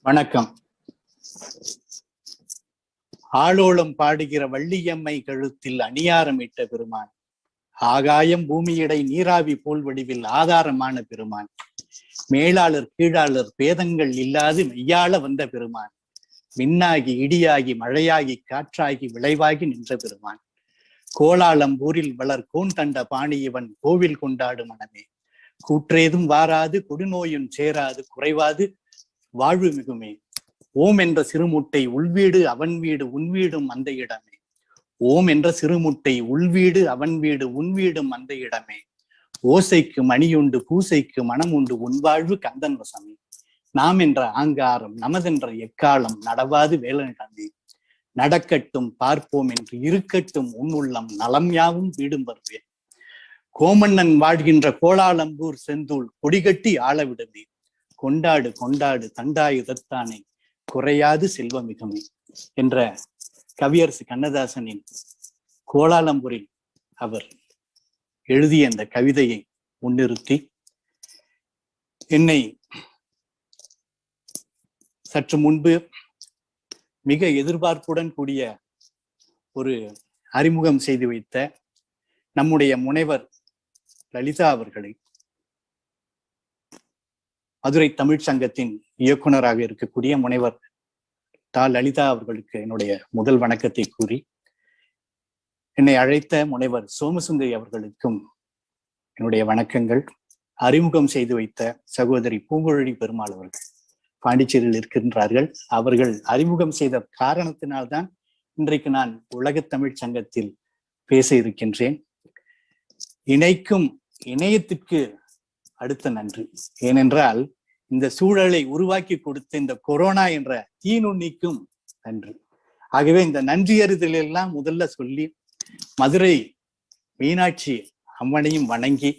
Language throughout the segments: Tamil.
வணக்கம். ஆளோளம் பாடுகிற வள்ளியம்மை கழுத்தில் அணியாரம் இட்ட பெருமான், ஆகாயம் பூமியிடை நீராவி போல் வடிவில் ஆதாரமான பெருமான், மேலாளர் கீழாளர் பேதங்கள் இல்லாது மெய்யாள வந்த பெருமான், மின்னாகி இடியாகி மழையாகி காற்றாகி விளைவாகி நின்ற பெருமான், கோலாலம்பூரில் வளர் கோன் தண்ட பாணி இவன் கோவில் கொண்டாடு மனமே, கூற்றேதும் வாராது கொடுநோயும் சேராது குறைவாது வாழ்வு மிகுமே, ஓம் என்ற சிறுமுட்டை உள்வீடு அவன் வீடு உன் வீடும் அந்த இடமே, ஓம் என்ற சிறுமுட்டை உள்வீடு அவன் வீடு உன் வீடும் அந்த இடமே, ஓசைக்கு மணியுண்டு பூசைக்கு மனம் உண்டு உன் வாழ்வு கந்தன் வசமே, நாம் என்ற ஆங்காரம் நமதென்ற எக்காலம் நடவாது வேலனிடமே, நடக்கட்டும் பார்ப்போம் என்று இருக்கட்டும் உன் உள்ளம் நலம் யாவும் வீடும் வருவேன், கோமன்னன் வாழ்கின்ற கோலாலம்பூர் செந்தூள் கொடிகட்டி ஆளவிடுமே, கொண்டாடு கொண்டாடு தண்டாயுதத்தானே குறையாது செல்வமிகுமே என்ற கவியரசு கண்ணதாசனின் கோலாலம்பூரில் அவர் எழுதிய அந்த கவிதையை முன்னிறுத்தி என்னை சற்று முன்பு மிக எதிர்பார்ப்புடன் கூடிய ஒரு அறிமுகம் செய்து வைத்த நம்முடைய முனைவர் லலிதா அவர்களை, மதுரை தமிழ் சங்கத்தின் இயக்குனராக இருக்கக்கூடிய முனைவர் லலிதா அவர்களுக்கு என்னுடைய முதல் வணக்கத்தை கூறி, என்னை அழைத்த முனைவர் சோமசுந்தரி அவர்களுக்கும் என்னுடைய வணக்கங்கள். அறிமுகம் செய்து வைத்த சகோதரி பூங்குழலி பெருமாள் அவர்கள் பாண்டிச்சேரியில் இருக்கின்றார்கள். அவர்கள் அறிமுகம் செய்த காரணத்தினால்தான் இன்றைக்கு நான் உலகத் தமிழ் சங்கத்தில் பேச இருக்கின்றேன். இணைக்கும் இணையத்திற்கு அடுத்த நன்றி. ஏனென்றால் இந்த சூழலை உருவாக்கி கொடுத்த இந்த கொரோனா என்ற தீநுண்ணிக்கும் நன்றி. ஆகவே இந்த நன்றியறிதல் எல்லாம் முதல்ல சொல்லி, மதுரை மீனாட்சி அம்மனையும் வணங்கி,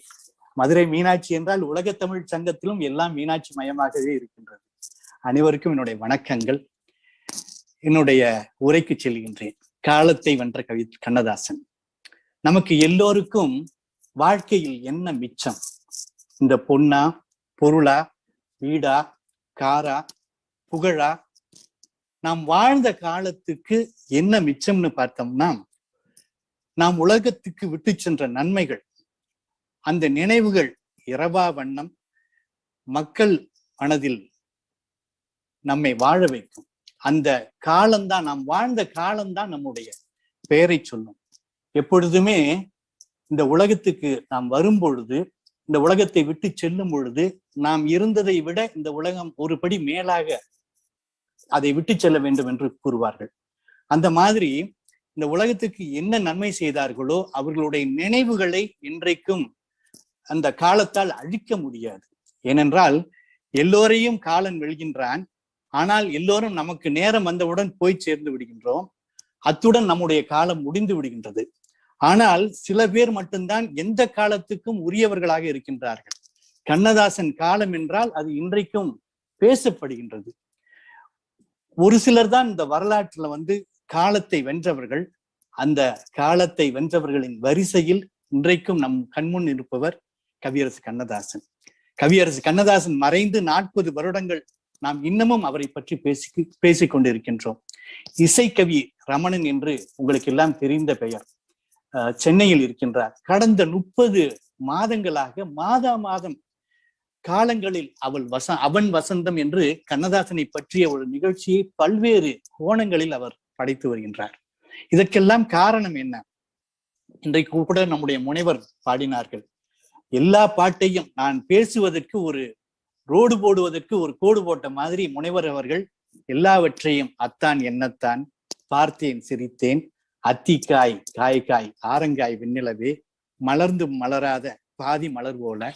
மதுரை மீனாட்சி என்றால் உலகத் தமிழ் சங்கத்திலும் எல்லாம் மீனாட்சி மயமாகவே இருக்கின்றது. அனைவருக்கும் என்னுடைய வணக்கங்கள். என்னுடைய உரைக்கு செல்கின்றேன். காலத்தை வென்ற கவி கண்ணதாசன். நமக்கு எல்லோருக்கும் வாழ்க்கையில் என்ன மிச்சம்? இந்த பொன்னா, பொருளா, வீடா, காரா, புகழா? நாம் வாழ்ந்த காலத்துக்கு என்ன மிச்சம்னு பார்த்தோம்னா, நாம் உலகத்துக்கு விட்டு சென்ற நன்மைகள், அந்த நினைவுகள் இரவா வண்ணம் மக்கள் மனதில் நம்மை வாழ வைக்கும். அந்த காலம்தான், நாம் வாழ்ந்த காலம்தான் நம்முடைய பெயரை சொல்லும். எப்பொழுதுமே இந்த உலகத்துக்கு நாம் வரும் பொழுது, இந்த உலகத்தை விட்டு செல்லும் பொழுது, நாம் இருந்ததை விட இந்த உலகம் ஒரு படி மேலாக அதை விட்டு செல்ல வேண்டும் என்று கூறுவார்கள். அந்த மாதிரி இந்த உலகத்துக்கு என்ன நன்மை செய்தார்களோ அவர்களுடைய நினைவுகளை இன்றைக்கும் அந்த காலத்தால் அழிக்க முடியாது. ஏனென்றால் எல்லோரையும் காலன் வெல்கின்றான். ஆனால் எல்லோரும் நமக்கு நேரம் வந்தவுடன் போய் சேர்ந்து விடுகின்றோம். அத்துடன் நம்முடைய காலம் முடிந்து விடுகின்றது. ஆனால் சில பேர் மட்டும்தான் எந்த காலத்துக்கும் உரியவர்களாக இருக்கின்றார்கள். கண்ணதாசன் காலம் என்றால் அது இன்றைக்கும் பேசப்படுகின்றது. ஒரு சிலர் தான் இந்த வரலாற்றுல காலத்தை வென்றவர்கள். அந்த காலத்தை வென்றவர்களின் வரிசையில் இன்றைக்கும் நம் கண்முன் இருப்பவர் கவியரசு கண்ணதாசன். கவியரசு கண்ணதாசன் மறைந்து 40 வருடங்கள் நாம் இன்னமும் அவரை பற்றி பேசிக் கொண்டிருக்கின்றோம். இசைக்கவி ரமணன் என்று உங்களுக்கு எல்லாம் தெரிந்த பெயர். சென்னையில் இருக்கின்றார். கடந்த 30 மாதங்களாக மாதம் காலங்களில் அவன் வசந்தம் என்று கண்ணதாசனை பற்றிய ஒரு நிகழ்ச்சியை பல்வேறு கோணங்களில் அவர் படைத்து வருகின்றார். இதற்கெல்லாம் காரணம் என்ன? இன்றைக்கு கூட நம்முடைய முனைவர் பாடினார்கள். எல்லா பாட்டையும் நான் பேசுவதற்கு ஒரு ரோடு போடுவதற்கு ஒரு கோடு போட்ட மாதிரி முனைவர் அவர்கள் எல்லாவற்றையும் அத்தான் என்னத்தான், பார்த்தேன் சிரித்தேன், அத்திக்காய் காய்காய் ஆரங்காய் வெண்ணிலவே, மலர்ந்து மலராத பாதி மலர் போல,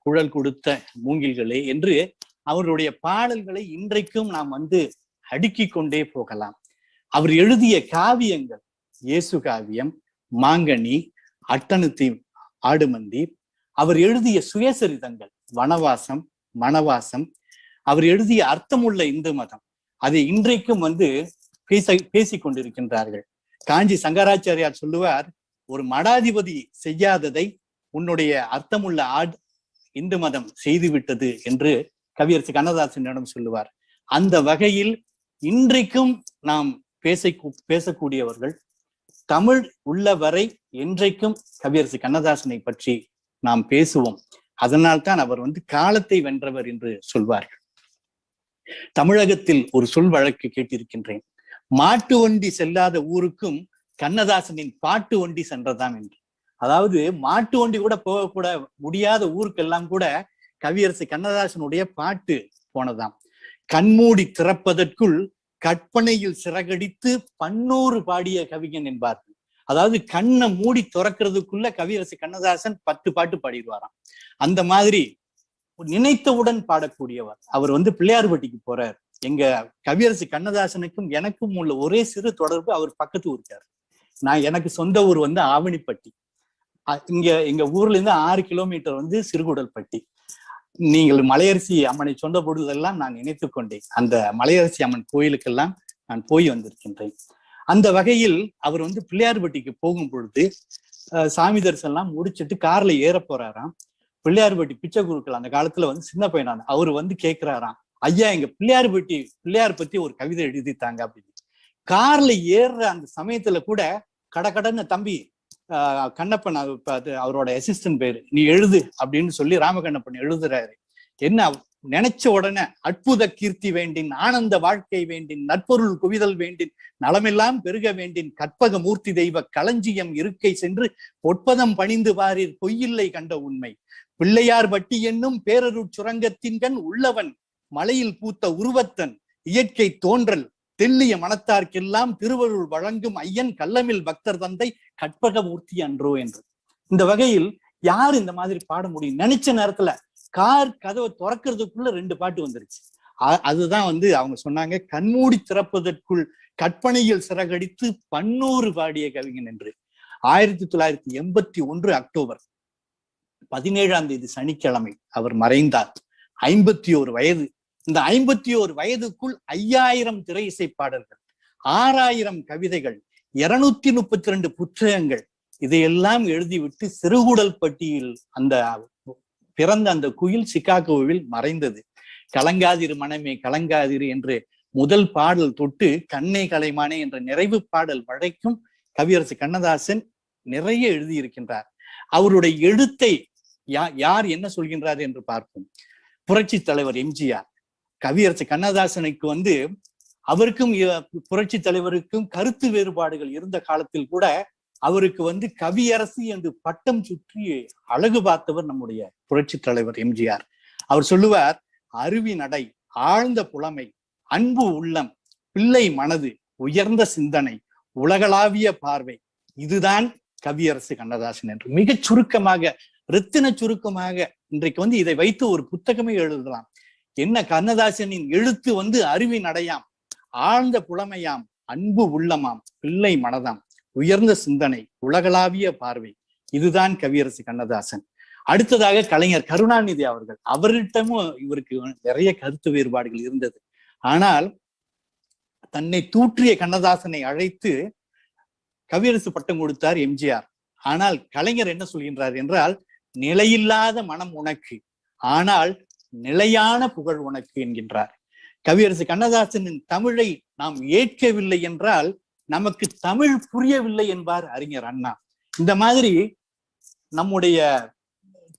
குழல் கொடுத்த மூங்கில்களே என்று அவருடைய பாடல்களை இன்றைக்கும் நாம் அடுக்கிக் கொண்டே போகலாம். அவர் எழுதிய காவியங்கள் இயேசு காவியம், மாங்கனி, அட்டனுத்தி ஆடுமந்தி, அவர் எழுதிய சுயசரிதங்கள் வனவாசம், மணவாசம், அவர் எழுதிய அர்த்தமுள்ள இந்து மதம், அதை இன்றைக்கும் பேசிக் கொண்டிருக்கின்றார்கள். காஞ்சி சங்கராச்சாரியார் சொல்லுவார், ஒரு மடாதிபதி செய்யாததை உன்னுடைய அர்த்தமுள்ள இந்து மதம் செய்துவிட்டது என்று கவியரசு கண்ணதாசனிடம் சொல்லுவார். அந்த வகையில் இன்றைக்கும் நாம் பேசக்கூடியவர்கள் தமிழ் உள்ள வரை என்றைக்கும் கவியரசு கண்ணதாசனை பற்றி நாம் பேசுவோம். அதனால்தான் அவர் காலத்தை வென்றவர் என்று சொல்வார்கள். தமிழகத்தில் ஒரு சொல் வழக்கு கேட்டிருக்கின்றேன். மாட்டு வண்டி செல்லாத ஊருக்கும் கண்ணதாசனின் பாட்டு வண்டி சென்றதாம் என்று. அதாவது மாட்டு வண்டி கூட போகக்கூட முடியாத ஊருக்கெல்லாம் கூட கவியரசு கண்ணதாசனுடைய பாட்டு போனதாம். கண்மூடி திறப்பதற்குள் கற்பனையில் சிறகடித்து 11 பாடிய கவிஞன் என்பார்கள். அதாவது கண்ணை மூடி திறக்கிறதுக்குள்ள கவியரசு கண்ணதாசன் 10 பாட்டு பாடிடுவாராம். அந்த மாதிரி நினைத்தவுடன் பாடக்கூடியவர். அவர் பிள்ளையார்பட்டிக்கு போறார். எங்க கவியரசு கண்ணதாசனுக்கும் எனக்கும் உள்ள ஒரே சிறு தொடர்பு, அவர் பக்கத்து ஊருக்காரு. எனக்கு சொந்த ஊர் ஆவணிப்பட்டி. இங்க எங்க ஊர்ல இருந்து 6 கிலோமீட்டர் சிறுகுடல்பட்டி. நீங்கள் மலையரசி அம்மனை சொந்த பொழுதெல்லாம் நான் நினைத்து கொண்டேன். அந்த மலையரசி அம்மன் கோயிலுக்கெல்லாம் நான் போய் வந்திருக்கின்றேன். அந்த வகையில் அவர் பிள்ளையார்பட்டிக்கு போகும் பொழுது சாமி தரிசனம் முடிச்சுட்டு கார்ல ஏற போறாராம். பிள்ளையார்பட்டி பிச்சை குருக்கள் அந்த காலத்துல சின்ன பையனான அவரு கேட்கிறாராம், ஐயா எங்க பிள்ளையார் பத்தி ஒரு கவிதை எழுதித்தாங்க அப்படின்னு. கார்ல ஏறுற அந்த சமயத்துல கூட கடன்னு தம்பி கண்ணப்பன், அவரோட அசிஸ்டன்ட் பேரு, நீ எழுது அப்படின்னு சொல்லி ராமகண்ணப்பன் எழுதுறாரு. என்ன நினைச்ச உடனே அற்புத கீர்த்தி வேண்டின், ஆனந்த வாழ்க்கை வேண்டின், நற்பொருள் குவிதல் வேண்டின், நலமெல்லாம் பெருக வேண்டின், கற்பக மூர்த்தி தெய்வ களஞ்சியம் இருக்கை சென்று பொற்பதம் பணிந்து வாரீர் பொய்யில்லை கண்ட உண்மை, பிள்ளையார் பட்டி என்னும் பேரருட் சுரங்கத்தின் கண் உள்ளவன், மலையில் பூத்த உருவத்தன், இயற்கை தோன்றல், தெல்லிய மனத்தார்க்கெல்லாம் திருவருள் வழங்கும் ஐயன், கள்ளமில் பக்தர் தந்தை, கற்பக மூர்த்தி அன்றோ என்று. இந்த வகையில் யார் இந்த மாதிரி பாட முடியும்? நினைச்ச நேரத்துல கார் கதவை திறக்கிறதுக்குள்ள 2 பாட்டு வந்துருச்சு. அதுதான் அவங்க சொன்னாங்க, கண்மூடி திறப்பதற்குள் கற்பனையில் சிறகடித்து 11 பாடிய கவிஞன் என்று. 1981 அக்டோபர் 17 சனிக்கிழமை அவர் மறைந்தார். 51 வயது. இந்த 51 வயதுக்குள் 5000 திரை இசை பாடல்கள், 6000 கவிதைகள், 232 புத்தகங்கள், இதையெல்லாம் எழுதிவிட்டு சிறுகுடல்பட்டியில் பிறந்த அந்த குயில் சிகாகோவில் மறைந்தது. கலங்காதிரு மனமே கலங்காதிரு என்று முதல் பாடல் தொட்டு கண்ணே கலைமானே என்ற நிறைவு பாடல் வரைக்கும் கவியரசு கண்ணதாசன் நிறைய எழுதியிருக்கின்றார். அவருடைய எழுத்தை யார் என்ன சொல்கின்றார் என்று பார்ப்போம். புரட்சி தலைவர் எம்ஜிஆர் கவியரசு கண்ணதாசனுக்கு அவருக்கும் புரட்சி தலைவருக்கும் கருத்து வேறுபாடுகள் இருந்த காலத்தில் கூட அவருக்கு கவியரசு என்று பட்டம் சுற்றி அழகு பார்த்தவர் நம்முடைய புரட்சி தலைவர் எம்ஜிஆர். அவர் சொல்லுவார், அருவி நடை, ஆழ்ந்த புலமை, அன்பு உள்ளம், பிள்ளை மனது, உயர்ந்த சிந்தனை, உலகளாவிய பார்வை, இதுதான் கவியரசு கண்ணதாசன் என்று மிக சுருக்கமாக, ரத்தின சுருக்கமாக இன்றைக்கு இதை வைத்து ஒரு புத்தகமே எழுதலாம். என்ன கண்ணதாசனின் எழுத்து அருவி நடையாம், ஆழ்ந்த புலமையாம், அன்பு உள்ளமாம், பிள்ளை மனதாம், உயர்ந்த சிந்தனை, உலகளாவிய பார்வை, இதுதான் கவியரசு கண்ணதாசன். அடுத்ததாக கலைஞர் கருணாநிதி அவர்கள், அவர்கிட்டமும் இவருக்கு நிறைய கருத்து வேறுபாடுகள் இருந்தது. ஆனால் தன்னை தூற்றிய கண்ணதாசனை அழைத்து கவியரசு பட்டம் கொடுத்தார் எம்ஜிஆர். ஆனால் கலைஞர் என்ன சொல்கின்றார் என்றால், நிலையில்லாத மனம் உனக்கு, ஆனால் நிலையான புகழ் உனக்கு என்கின்றார். கவியரசு கண்ணதாசனின் தமிழை நாம் ஏற்கவில்லை என்றால் நமக்கு தமிழ் புரியவில்லை என்பார் அறிஞர் அண்ணா. இந்த மாதிரி நம்முடைய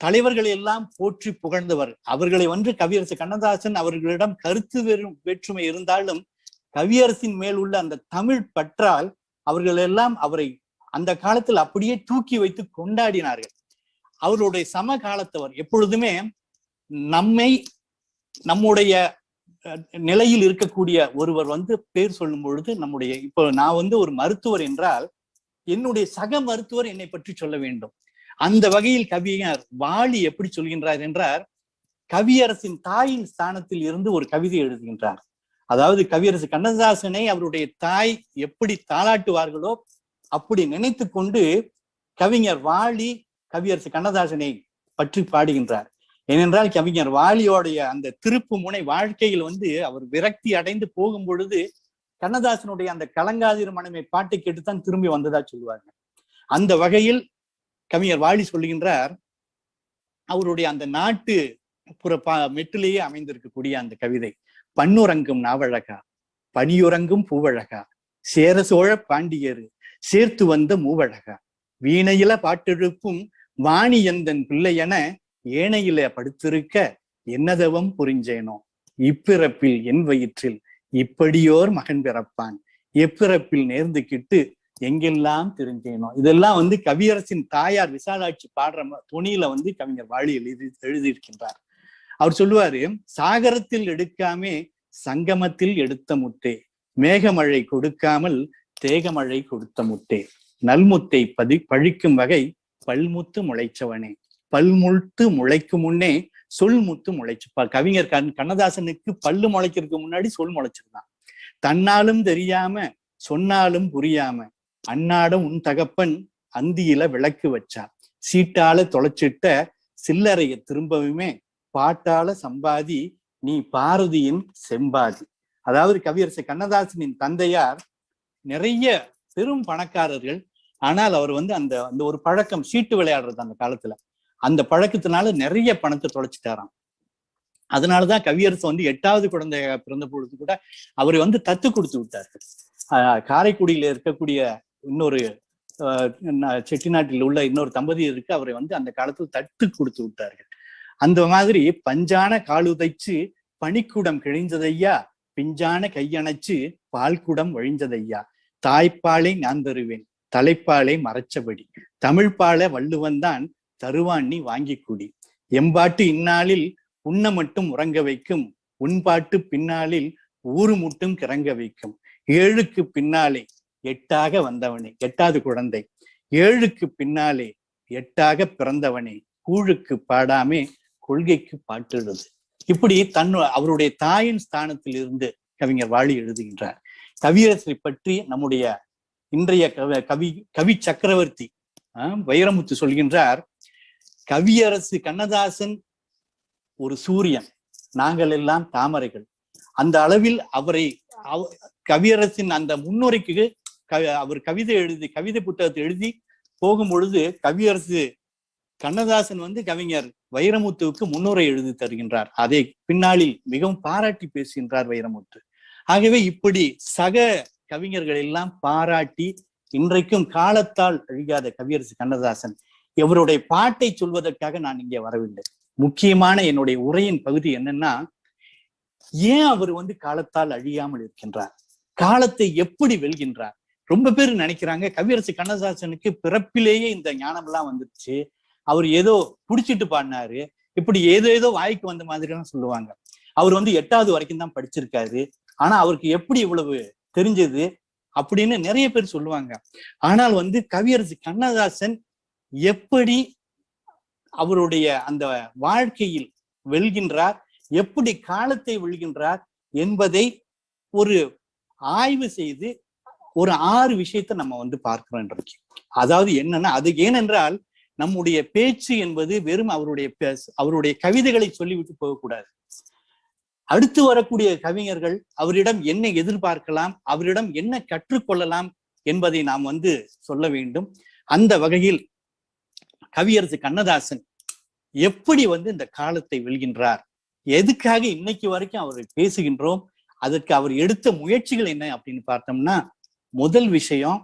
தலைவர்களை எல்லாம் போற்றி புகழ்ந்தவர். அவர்களை கவியரசு கண்ணதாசன் அவர்களிடம் கருத்து வேற்றுமை இருந்தாலும் கவியரசின் மேல் உள்ள அந்த தமிழ் பற்றால் அவர்கள் எல்லாம் அவரை அந்த காலத்தில் அப்படியே தூக்கி வைத்து கொண்டாடினார்கள். அவருடைய சம காலத்தவர் எப்பொழுதுமே நம்முடைய நிலையில் இருக்கக்கூடிய ஒருவர் பேர் சொல்லும் பொழுது நம்முடைய, இப்போ நான் ஒரு மருத்துவர் என்றால் என்னுடைய சக மருத்துவர் என்னை பற்றி சொல்ல வேண்டும். அந்த வகையில் கவிஞர் வாலி எப்படி சொல்கின்றார் என்றார், கவியரசின் தாயின் ஸ்தானத்தில் இருந்து ஒரு கவிதை எழுதுகின்றார். அதாவது கவியரசு கண்ணதாசனை அவருடைய தாய் எப்படி தாளாட்டுவார்களோ அப்படி நினைத்து கொண்டு கவிஞர் வாலி கவியரசு கண்ணதாசனை பற்றி பாடுகின்றார். ஏனென்றால் கவிஞர் வாலியோடைய அந்த திருப்பு முனை வாழ்க்கையில் அவர் விரக்தி அடைந்து போகும் பொழுது கண்ணதாசனுடைய அந்த கலங்காதிரு மனமே பாட்டை கேட்டுத்தான் திரும்பி வந்ததா சொல்லுவாங்க. அந்த வகையில் கவிஞர் வாலி சொல்லுகின்றார், அவருடைய அந்த நாட்டு மெட்டிலேயே அமைந்திருக்கக்கூடிய அந்த கவிதை. பண்ணுறங்கும் நாவழகா, பனியுறங்கும் பூவழகா, சேர சோழ பாண்டியரு சேர்த்து வந்த மூவழகா, வீணையில பாட்டெழுப்பும் வாணி எந்தன் பிள்ளையென ஏனையில படுத்திருக்க என்னதவம் புரிஞ்சேனோ, இப்பிறப்பில் என் வயிற்றில் இப்படியோர் மகன் பிறப்பான், எப்பிறப்பில் நேர்ந்துகிட்டு எங்கெல்லாம் தெரிஞ்சேனோ. இதெல்லாம் வந்து கவியரசின் தாயார் விசாலாட்சி பாடுற துணியில வந்து கவிஞர் வாலி எழுதியிருக்கின்றார். அவர் சொல்லுவாரு, சாகரத்தில் எடுக்காமே சங்கமத்தில் எடுத்த முத்தே, மேகமழை கொடுக்காமல் தேகமழை கொடுத்த முத்தே, நல்முத்தை பழிக்கும் வகை பல்முத்து முளைச்சவனே, பல்முத்து முளைக்கும் முன்னே சொல் முத்து முளைச்சுப்பா. கவிஞர் கண்ணதாசனுக்கு பல்லு முளைக்கிறதுக்கு முன்னாடி சொல் முளைச்சிருந்தான். தன்னாலும் தெரியாம சொன்னாலும் புரியாம அன்னாடம் உன் தகப்பன் அந்தியில விளக்கு வச்சா, சீட்டால தொலைச்சிட்ட சில்லறைய திரும்பவுமே பாட்டால சம்பாதி நீ பாரதியின் செம்பாதி. அதாவது கவியரசு கண்ணதாசனின் தந்தையார் நிறைய பெரும் பணக்காரர்கள். ஆனால் அவர் வந்து அந்த அந்த ஒரு பழக்கம், சீட்டு விளையாடுறது அந்த காலத்துல, அந்த பழக்கத்தினால நிறைய பணத்தை தொலைச்சிட்டாராம். அதனாலதான் கவியரசு வந்து 8வது குழந்தைய பிறந்த பொழுது கூட அவரை வந்து தத்து கொடுத்து விட்டார்கள். காரைக்குடியில இருக்கக்கூடிய இன்னொரு செட்டிநாட்டில் உள்ள இன்னொரு தம்பதியருக்கு அவரை வந்து அந்த காலத்தில் தத்து கொடுத்து விட்டார்கள். அந்த மாதிரி பஞ்சான காலுதைச்சு பனிக்குடம் கிழிஞ்சதையா, பிஞ்சான கையணைச்சு பால்குடம் வழிஞ்சதையா, தாய்ப்பாலை நான் தருவேன் தலைப்பாலை மறைச்சபடி, தமிழ்பாலை வள்ளுவன்தான் தருவான் நீ வாங்கி குடி, எம்பாட்டு இந்நாளில் உன்ன மட்டும் உறங்க வைக்கும், உன்பாட்டு பின்னாளில் ஊரு முட்டும் கிறங்க வைக்கும், ஏழுக்கு பின்னாலே 8ஆக வந்தவனே, 8வது குழந்தை, ஏழுக்கு பின்னாலே 8ஆக பிறந்தவனே, கூழுக்கு பாடாமே கொள்கைக்கு பாட்டுடுது. இப்படி அவருடைய தாயின் ஸ்தானத்தில் இருந்து கவிஞர் வாலி எழுதுகின்றார். கவியரசை பற்றி நம்முடைய இன்றைய கவி சக்கரவர்த்தி வைரமுத்து சொல்கின்றார், கவியரசு கண்ணதாசன் ஒரு சூரியன், நாங்கள் எல்லாம் தாமரைகள். அந்த அளவில் அவரை கவியரசின் அந்த முன்னுரைக்கு அவர் கவிதை புத்தகத்தை எழுதி போகும் பொழுது கவியரசு கண்ணதாசன் வந்து கவிஞர் வைரமுத்துவுக்கு முன்னுரை எழுதி தருகின்றார். அதை பின்னாளில் மிகவும் பாராட்டி பேசுகின்றார் வைரமுத்து. ஆகவே இப்படி சக கவிஞர்கள் எல்லாம் பாராட்டி இன்றைக்கும் காலத்தால் அழியாத கவியரசு கண்ணதாசன். இவருடைய பாட்டை சொல்வதற்காக நான் இங்கே வரவில்லை. முக்கியமான என்னுடைய உரையின் பகுதி என்னன்னா, ஏன் அவர் வந்து காலத்தால் அழியாமல் இருக்கின்றார், காலத்தை எப்படி வெல்கின்றார். ரொம்ப பேர் நினைக்கிறாங்க கவியரசு கண்ணதாசனுக்கு பிறப்பிலேயே இந்த ஞானம் எல்லாம் வந்துருச்சு, அவர் ஏதோ புடிச்சிட்டு பாடினாரு, இப்படி ஏதோ வாய்க்கு வந்த மாதிரி எல்லாம் சொல்லுவாங்க. அவர் வந்து 8வது வரைக்கும் தான் படிச்சிருக்காரு, ஆனா அவருக்கு எப்படி இவ்வளவு தெரிஞ்சது அப்படின்னு நிறைய பேர் சொல்லுவாங்க. ஆனால் வந்து கவியரசு கண்ணதாசன் எப்படி அவருடைய அந்த வாழ்க்கையில் வெல்கின்றார், எப்படி காலத்தை வெல்கின்றார் என்பதை ஒரு ஆய்வு செய்து ஒரு 6 விஷயத்தை நம்ம வந்து பார்க்கிறோம் இன்றைக்கு. அதாவது என்னன்னா, அது ஏனென்றால் நம்முடைய பேச்சு என்பது வெறும் அவருடைய கவிதைகளை சொல்லிவிட்டு போகக்கூடாது. அடுத்து வரக்கூடிய கவிஞர்கள் அவரிடம் என்ன எதிர்பார்க்கலாம், அவரிடம் என்ன கற்றுக்கொள்ளலாம் என்பதை நாம் வந்து சொல்ல வேண்டும். அந்த வகையில் கவியரசு கண்ணதாசன் எப்படி வந்து இந்த காலத்தை வெல்கின்றார், எதுக்காக இன்னைக்கு வரைக்கும் அவர் பேசுகின்றோம், அதற்கு அவர் எடுத்த முயற்சிகள் என்ன அப்படின்னு பார்த்தோம்னா, முதல் விஷயம்,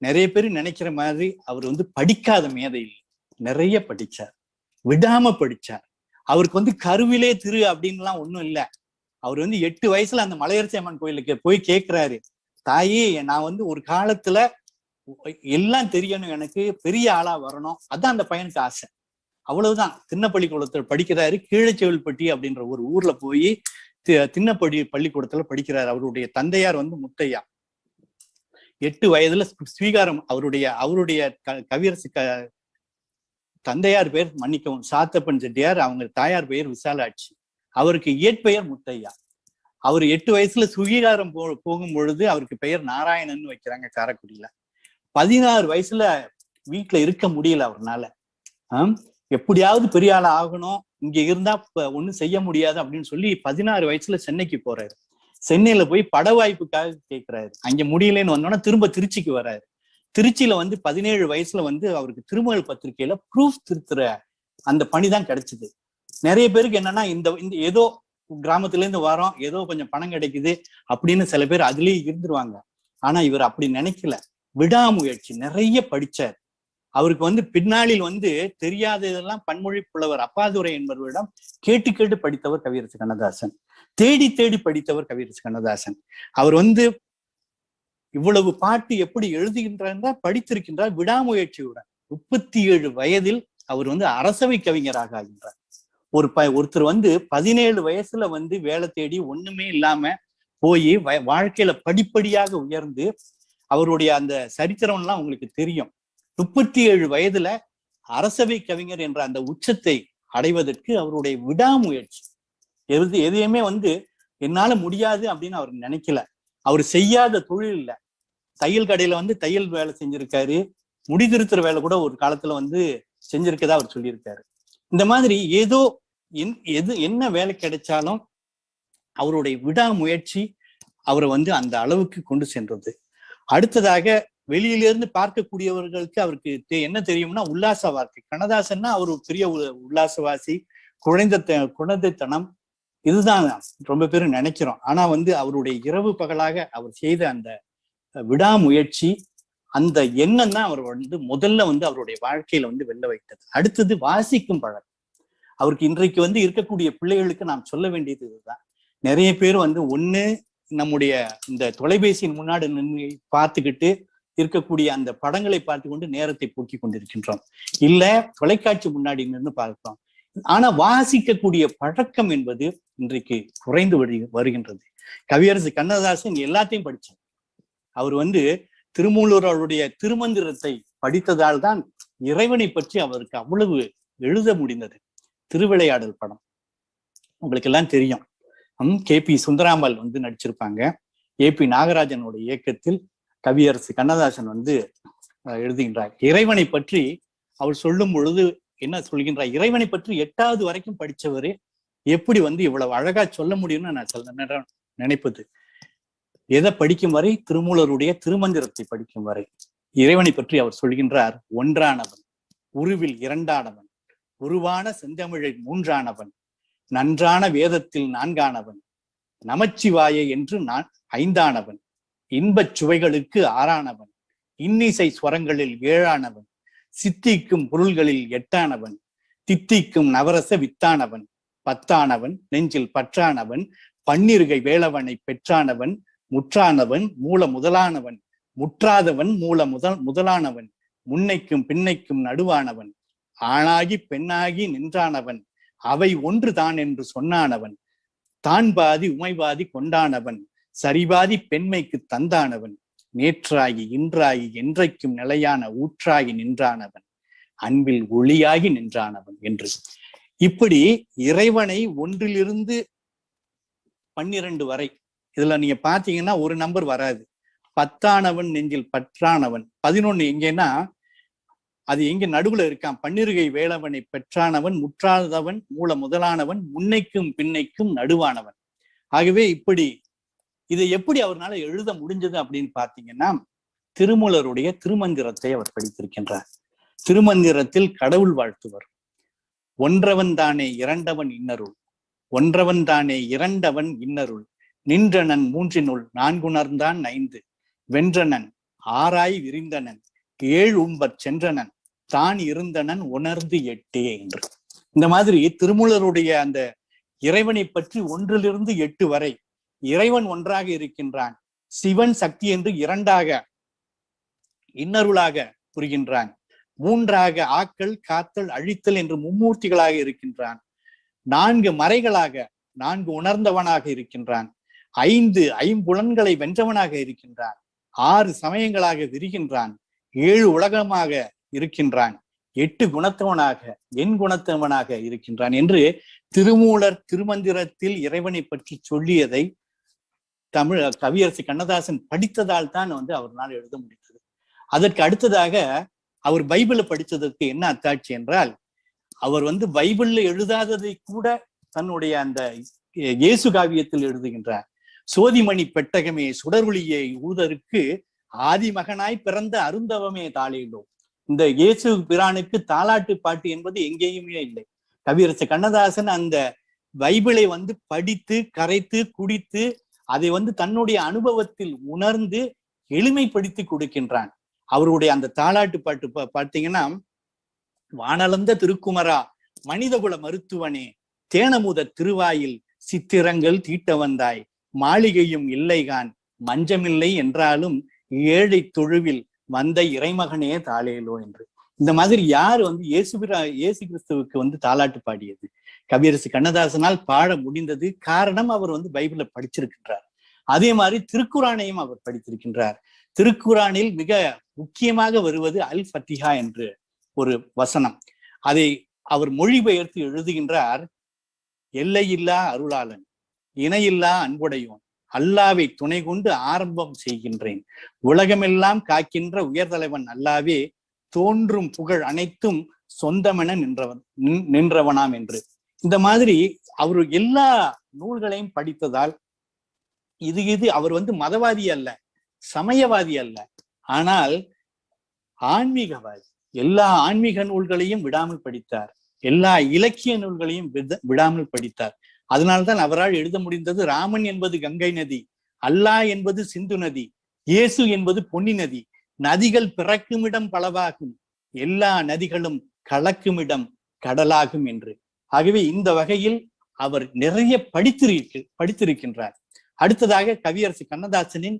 நிறைய பேர் நினைக்கிற மாதிரி அவர் வந்து படிக்காத மேதை இல்லை, நிறைய படிச்சார், விடாம படிச்சார். அவருக்கு வந்து கருவிலே திரு அப்படின்லாம் ஒண்ணும் இல்லை. அவர் வந்து 8 வயசுல அந்த மலையரசி அம்மன் கோயிலுக்கு போய் கேட்கிறாரு, தாயே நான் வந்து ஒரு காலத்துல எல்லாம் தெரியணும், எனக்கு பெரிய ஆளா வரணும், அதான் அந்த பையனுக்கு ஆசை. அவ்வளவுதான். திண்ணப்பள்ளிக்கூடத்துல படிக்கிறாரு. கீழச்செவில்பட்டி அப்படின்ற ஒரு ஊர்ல போய் பள்ளிக்கூடத்துல படிக்கிறாரு. அவருடைய தந்தையார் வந்து முத்தையா. 8 வயதுல ஸ்வீகாரம். அவருடைய கவியரசு தந்தையார் பேர் மன்னிக்கவும் சாத்தப்பன் செட்டியார், அவங்க தாயார் பெயர் விசாலாட்சி, அவருக்கு இயற்பெயர் முத்தையா. அவர் 8 வயசுல சுவீகாரம் போகும் பொழுது அவருக்கு பெயர் நாராயணன் வைக்கிறாங்க காரைக்குடியில. 16 வயசுல வீட்டுல இருக்க முடியல அவர்னால. எப்படியாவது பெரிய ஆளா ஆகணும், இங்க இருந்தா ஒண்ணும் செய்ய முடியாது அப்படின்னு சொல்லி 16 வயசுல சென்னைக்கு போறாரு. சென்னையில போய் பட வாய்ப்புக்காக கேட்கிறாரு. அங்க முடியலன்னு வந்தோன்னா திரும்ப திருச்சிக்கு வர்றாரு. திருச்சியில வந்து 17 வயசுல வந்து அவருக்கு திருமகள் பத்திரிகையில ப்ரூஃப் திருத்துற அந்த பணிதான் கிடைச்சது. நிறைய பேருக்கு என்னன்னா இந்த ஏதோ கிராமத்துல இருந்து வரோம், ஏதோ கொஞ்சம் பணம் கிடைக்குது அப்படின்னு சில பேர் அதுலயே இருந்துருவாங்க. ஆனா இவர் அப்படி நினைக்கல. விடாமுயற்சி, நிறைய படிச்சார். அவருக்கு பின்னாளில் தெரியாததெல்லாம் பன்மொழி புலவர் அப்பாதுரை என்பவரிடம் கேட்டு கேட்டு படித்தவர் கவியரசு கண்ணதாசன். தேடி தேடி படித்தவர் கவியரசு கண்ணதாசன். அவர் இவ்வளவு பாட்டு எப்படி எழுதுகின்றார், படித்திருக்கின்றார் விடாமுயற்சியுடன். 37 வயதில் அவர் அரசவை கவிஞராக ஆகின்றார். ஒருத்தர் 17 வயசுல வேலை தேடி ஒண்ணுமே இல்லாம போய் வாழ்க்கையில படிப்படியாக உயர்ந்து, அவருடைய அந்த சரித்திரம் எல்லாம் உங்களுக்கு தெரியும். 37 வயதுல அரசவை கவிஞர் என்ற அந்த உச்சத்தை அடைவதற்கு அவருடைய விடாமுயற்சி. எதையுமே என்னால முடியாது அப்படின்னு அவர் நினைக்கல. அவர் செய்யாத தொழில் இல்ல. தையல் கடையில தையல் வேலை செஞ்சிருக்காரு. முடிதிருத்துற வேலை கூட ஒரு காலத்துல செஞ்சிருக்கதா அவர் சொல்லியிருக்காரு. இந்த மாதிரி ஏதோ என்ன வேலை கிடைச்சாலும் அவருடைய விடாமுயற்சி அவரை அந்த அளவுக்கு கொண்டு சென்றது. அடுத்ததாக வெளியிலிருந்து பார்க்கக்கூடியவர்களுக்கு அவருக்கு என்ன தெரியும்னா உல்லாச வாழ்க்கை. கண்ணதாசன்னா அவர் பெரிய உல்லாசவாசி, குழந்தைத்தனம், இதுதான் ரொம்ப பேரும் நினைக்கிறோம். ஆனா அவருடைய இரவு பகலாக அவர் செய்த அந்த விடாமுயற்சி, அந்த எண்ணம் தான் அவர் முதல்ல அவருடைய வாழ்க்கையில வெல்ல வைத்தது. அடுத்தது வாசிக்கும் பழக்கம். அவருக்கு இன்றைக்கு இருக்கக்கூடிய பிள்ளைகளுக்கு நாம் சொல்ல வேண்டியது இதுதான். நிறைய பேர் ஒண்ணு நம்முடைய இந்த தொலைபேசியின் முன்னாடி நின்று பார்த்துக்கிட்டு இருக்கக்கூடிய அந்த படங்களை பார்த்து கொண்டு நேரத்தை போக்கி கொண்டிருக்கின்றோம், இல்ல தொலைக்காட்சி முன்னாடி நின்று பார்க்கிறோம். ஆனா வாசிக்கக்கூடிய பழக்கம் என்பது இன்றைக்கு குறைந்து வருகின்றது. கவியரசு கண்ணதாசன் எல்லாத்தையும் படிச்சார். அவர் திருமூலர் அவருடைய திருமந்திரத்தை படித்ததால் தான் இறைவனை பற்றி அவருக்கு அவ்வளவு எழுத முடிந்தது. திருவிளையாடல் படம் உங்களுக்கு எல்லாம் தெரியும். KP சுந்தராம்பாள் நடிச்சிருப்பாங்க. AP நாகராஜனோட இயக்கத்தில் கவியரசு கண்ணதாசன் எழுதுகின்றார். இறைவனை பற்றி அவர் சொல்லும் பொழுது என்ன சொல்கின்றார், இறைவனை பற்றி 8வது வரைக்கும் படிச்சவரு எப்படி இவ்வளவு அழகா சொல்ல முடியும்னு நான் நினைப்பது. எதை படிக்கும் வரை? திருமூலருடைய திருமந்திரத்தை படிக்கும் வரை. இறைவனை பற்றி அவர் சொல்கின்றார், ஒன்றானவன், உருவில் இரண்டானவன், உருவான செந்தமிழை மூன்றானவன், நன்றான வேதத்தில் நான்கானவன், நமச்சிவாய என்று நான் ஐந்தானவன், இன்பச் சுவைகளுக்கு ஆறானவன், இன்னிசை ஸ்வரங்களில் ஏழானவன், சித்திக்கும் பொருள்களில் எட்டானவன், தித்திக்கும் நவரச வித்தானவன், பத்தானவன், நெஞ்சில் பற்றானவன், பன்னிருகை வேளவனை பெற்றானவன், முற்றானவன், மூல முதலானவன், முற்றாதவன், மூல முதலானவன், முன்னைக்கும் பின்னைக்கும் நடுவானவன், ஆணாகி பெண்ணாகி நின்றானவன், அவை ஒன்று தான் என்று சொன்னானவன், தான் பாதி உமைபாதி கொண்டானவன், சரிபாதி பெண்மைக்கு தந்தானவன், நேற்றாகி இன்றாகி என்றைக்கும் நிலையான ஊற்றாகி நின்றானவன், அன்பில் ஒளியாகி நின்றானவன் என்று இப்படி இறைவனை 1லிருந்து 12 வரை, இதுல நீங்க பாத்தீங்கன்னா ஒரு நம்பர் வராது. 10ஆனவன், நெஞ்சில் பற்றானவன். 11 எங்கன்னா அது எங்க நடுவுல இருக்கான். பன்னிருகை வேளவனை பெற்றானவன், முற்றாதவன், மூல முதலானவன், முன்னைக்கும் பின்னைக்கும் நடுவானவன். ஆகவே இப்படி இதை எப்படி அவரால் எழுத முடிஞ்சது அப்படின்னு பாத்தீங்கன்னா, திருமூலருடைய திருமந்திரத்தை அவர் படித்திருக்கின்றார். திருமந்திரத்தில் கடவுள் வாழ்த்துவர். ஒன்றவன் தானே இரண்டவன் இன்னருள், ஒன்றவன் தானே இரண்டவன் இன்னருள், நின்றனன் மூன்றினுள் நான்குணர்ந்தான் 5, வென்றனன் ஆராய் விரிந்தனன், 7 உம்பர் சென்றனன், தான் இருந்தனன் உணர்ந்து 8 என்று. இந்த மாதிரி திருமூலருடைய அந்த இறைவனை பற்றி 1லிருந்து 8 வரை இறைவன் ஒன்றாக இருக்கின்றான், சிவன் சக்தி என்று 2ஆக இன்னருளாக புரிகின்றான், 3ஆக ஆக்கல் காத்தல் அழித்தல் என்று மும்மூர்த்திகளாக இருக்கின்றான், 4 மறைகளாக 4 உணர்ந்தவனாக இருக்கின்றான், 5 ஐம்புலன்களை வென்றவனாக இருக்கின்றான், 6 சமயங்களாக விரிகின்றான், 7 உலகமாக இருக்கின்றான், 8 குணத்தவனாக என் குணத்தவனாக இருக்கின்றான் என்று திருமூலர் திருமந்திரத்தில் இறைவனை பற்றி சொல்லியதை கவியரசு கண்ணதாசன் படித்ததால் தான் அவரால் எழுத முடிந்தது. அதற்கு அடுத்ததாக அவர் பைபிளை படித்ததற்கு என்ன அத்தாட்சி என்றால், அவர் பைபிள்ல எழுதாததை கூட தன்னுடைய அந்த இயேசு காவியத்தில் எழுதுகின்றார். சோதிமணி பெட்டகமே சுடர்ஒளியை ஊதருக்கு ஆதிமகனாய் பிறந்த அருந்தவமே தாளேலோ. இந்த இயேசு பிரானுக்கு தாலாட்டு பாட்டு என்பது எங்கேயுமே இல்லை. கவியரசு கண்ணதாசன் அந்த பைபிளை வந்து படித்து கரைத்து குடித்து அதை வந்து தன்னுடைய அனுபவத்தில் உணர்ந்து எளிமைப்படுத்தி கொடுக்கின்றான். அவருடைய அந்த தாலாட்டு பாட்டு பார்த்தீங்கன்னா, வானளந்த திருக்குமரா, மனிதகுல மருத்துவனே, தேனமுத திருவாயில் சித்திரங்கள் தீட்ட வந்தாய், மாளிகையும் இல்லைகான் மஞ்சமில்லை என்றாலும் ஏழை தொழுவில் வந்த இறைமகனே தாளேலோ என்று. இந்த மாதிரி யார் வந்து இயேசு கிறிஸ்துவுக்கு வந்து தாலாட்டு பாடியது? கவியரசு கண்ணதாசனால் பாட முடிந்தது. காரணம், அவர் வந்து பைபிளை படிச்சிருக்கின்றார். அதே மாதிரி திருக்குரானையும் அவர் படித்திருக்கின்றார். திருக்குரானில் மிக முக்கியமாக வருவது அல் ஃபத்திஹா என்று ஒரு வசனம். அதை அவர் மொழிபெயர்த்து எழுதுகின்றார். எல்லையில்லா அருளாளன், இணையில்லா அன்புடையோன், அல்லாவை துணை கொண்டு ஆரம்பம் செய்கின்றேன், உலகமெல்லாம் காக்கின்ற உயர்தலைவன் அல்லாவே, தோன்றும் புகழ் அனைத்தும் சொந்தமென நின்றவனாம் என்று. இந்த மாதிரி அவர் எல்லா நூல்களையும் படித்ததால் இது அவர் வந்து மதவாதி அல்ல, சமயவாதி அல்ல, ஆனால் ஆன்மீகவாதி. எல்லா ஆன்மீக நூல்களையும் விடாமல் படித்தார், எல்லா இலக்கிய நூல்களையும் விடாமல் படித்தார். அதனால்தான் அவரால் எழுத முடிந்தது, ராமன் என்பது கங்கை நதி, அல்லாஹ் என்பது சிந்து நதி, இயேசு என்பது பொன்னி நதி, நதிகள் பிறக்குமிடம் பலவாகும், எல்லா நதிகளும் கலக்குமிடம் கடலாகும் என்று. ஆகவே இந்த வகையில் அவர் நிறைய படித்திருக்கின்றார். அடுத்ததாக கவியரசு கண்ணதாசனின்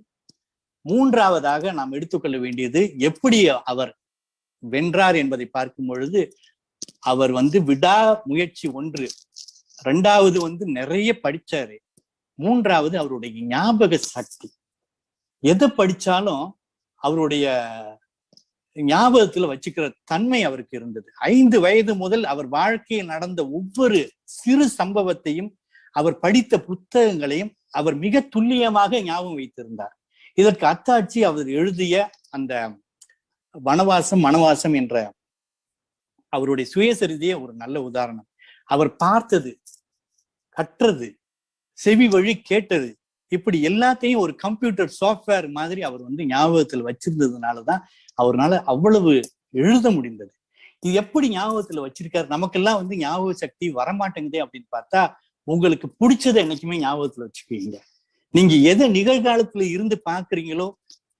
மூன்றாவதாக நாம் எடுத்துக்கொள்ள வேண்டியது, எப்படி அவர் வென்றார் என்பதை பார்க்கும் பொழுது, அவர் வந்து விடா முயற்சி ஒன்று, இரண்டாவது வந்து நிறைய படிச்சாரு, மூன்றாவது அவருடைய ஞாபக சக்தி. எதை படிச்சாலும் அவருடைய ஞாபகத்துல வச்சுக்கிற தன்மை அவருக்கு இருந்தது. 5 வயது முதல் அவர் வாழ்க்கையில் நடந்த ஒவ்வொரு சிறு சம்பவத்தையும், அவர் படித்த புத்தகங்களையும் அவர் மிக துல்லியமாக ஞாபகம் வைத்திருந்தார். இதற்கு அத்தாட்சி அவர் எழுதிய அந்த வனவாசம் என்ற அவருடைய சுயசரிதையே ஒரு நல்ல உதாரணம். அவர் பார்த்தது, கற்றது, செவி வழி கேட்டது, இப்படி எல்லாத்தையும் ஒரு கம்ப்யூட்டர் சாஃப்ட்வேர் மாதிரி அவர் வந்து ஞாபகத்தில் வச்சிருந்ததுனாலதான் அவரால் அவ்வளவு எழுத முடிந்தது. இது எப்படி ஞாபகத்துல வச்சிருக்காரு? நமக்கெல்லாம் வந்து ஞாபக சக்தி வரமாட்டேங்குதே அப்படின்னு பார்த்தா, உங்களுக்கு பிடிச்சதை என்னைக்குமே ஞாபகத்துல வச்சுக்குவீங்க. நீங்க எதை நிகழ்காலத்துல இருந்து பாக்குறீங்களோ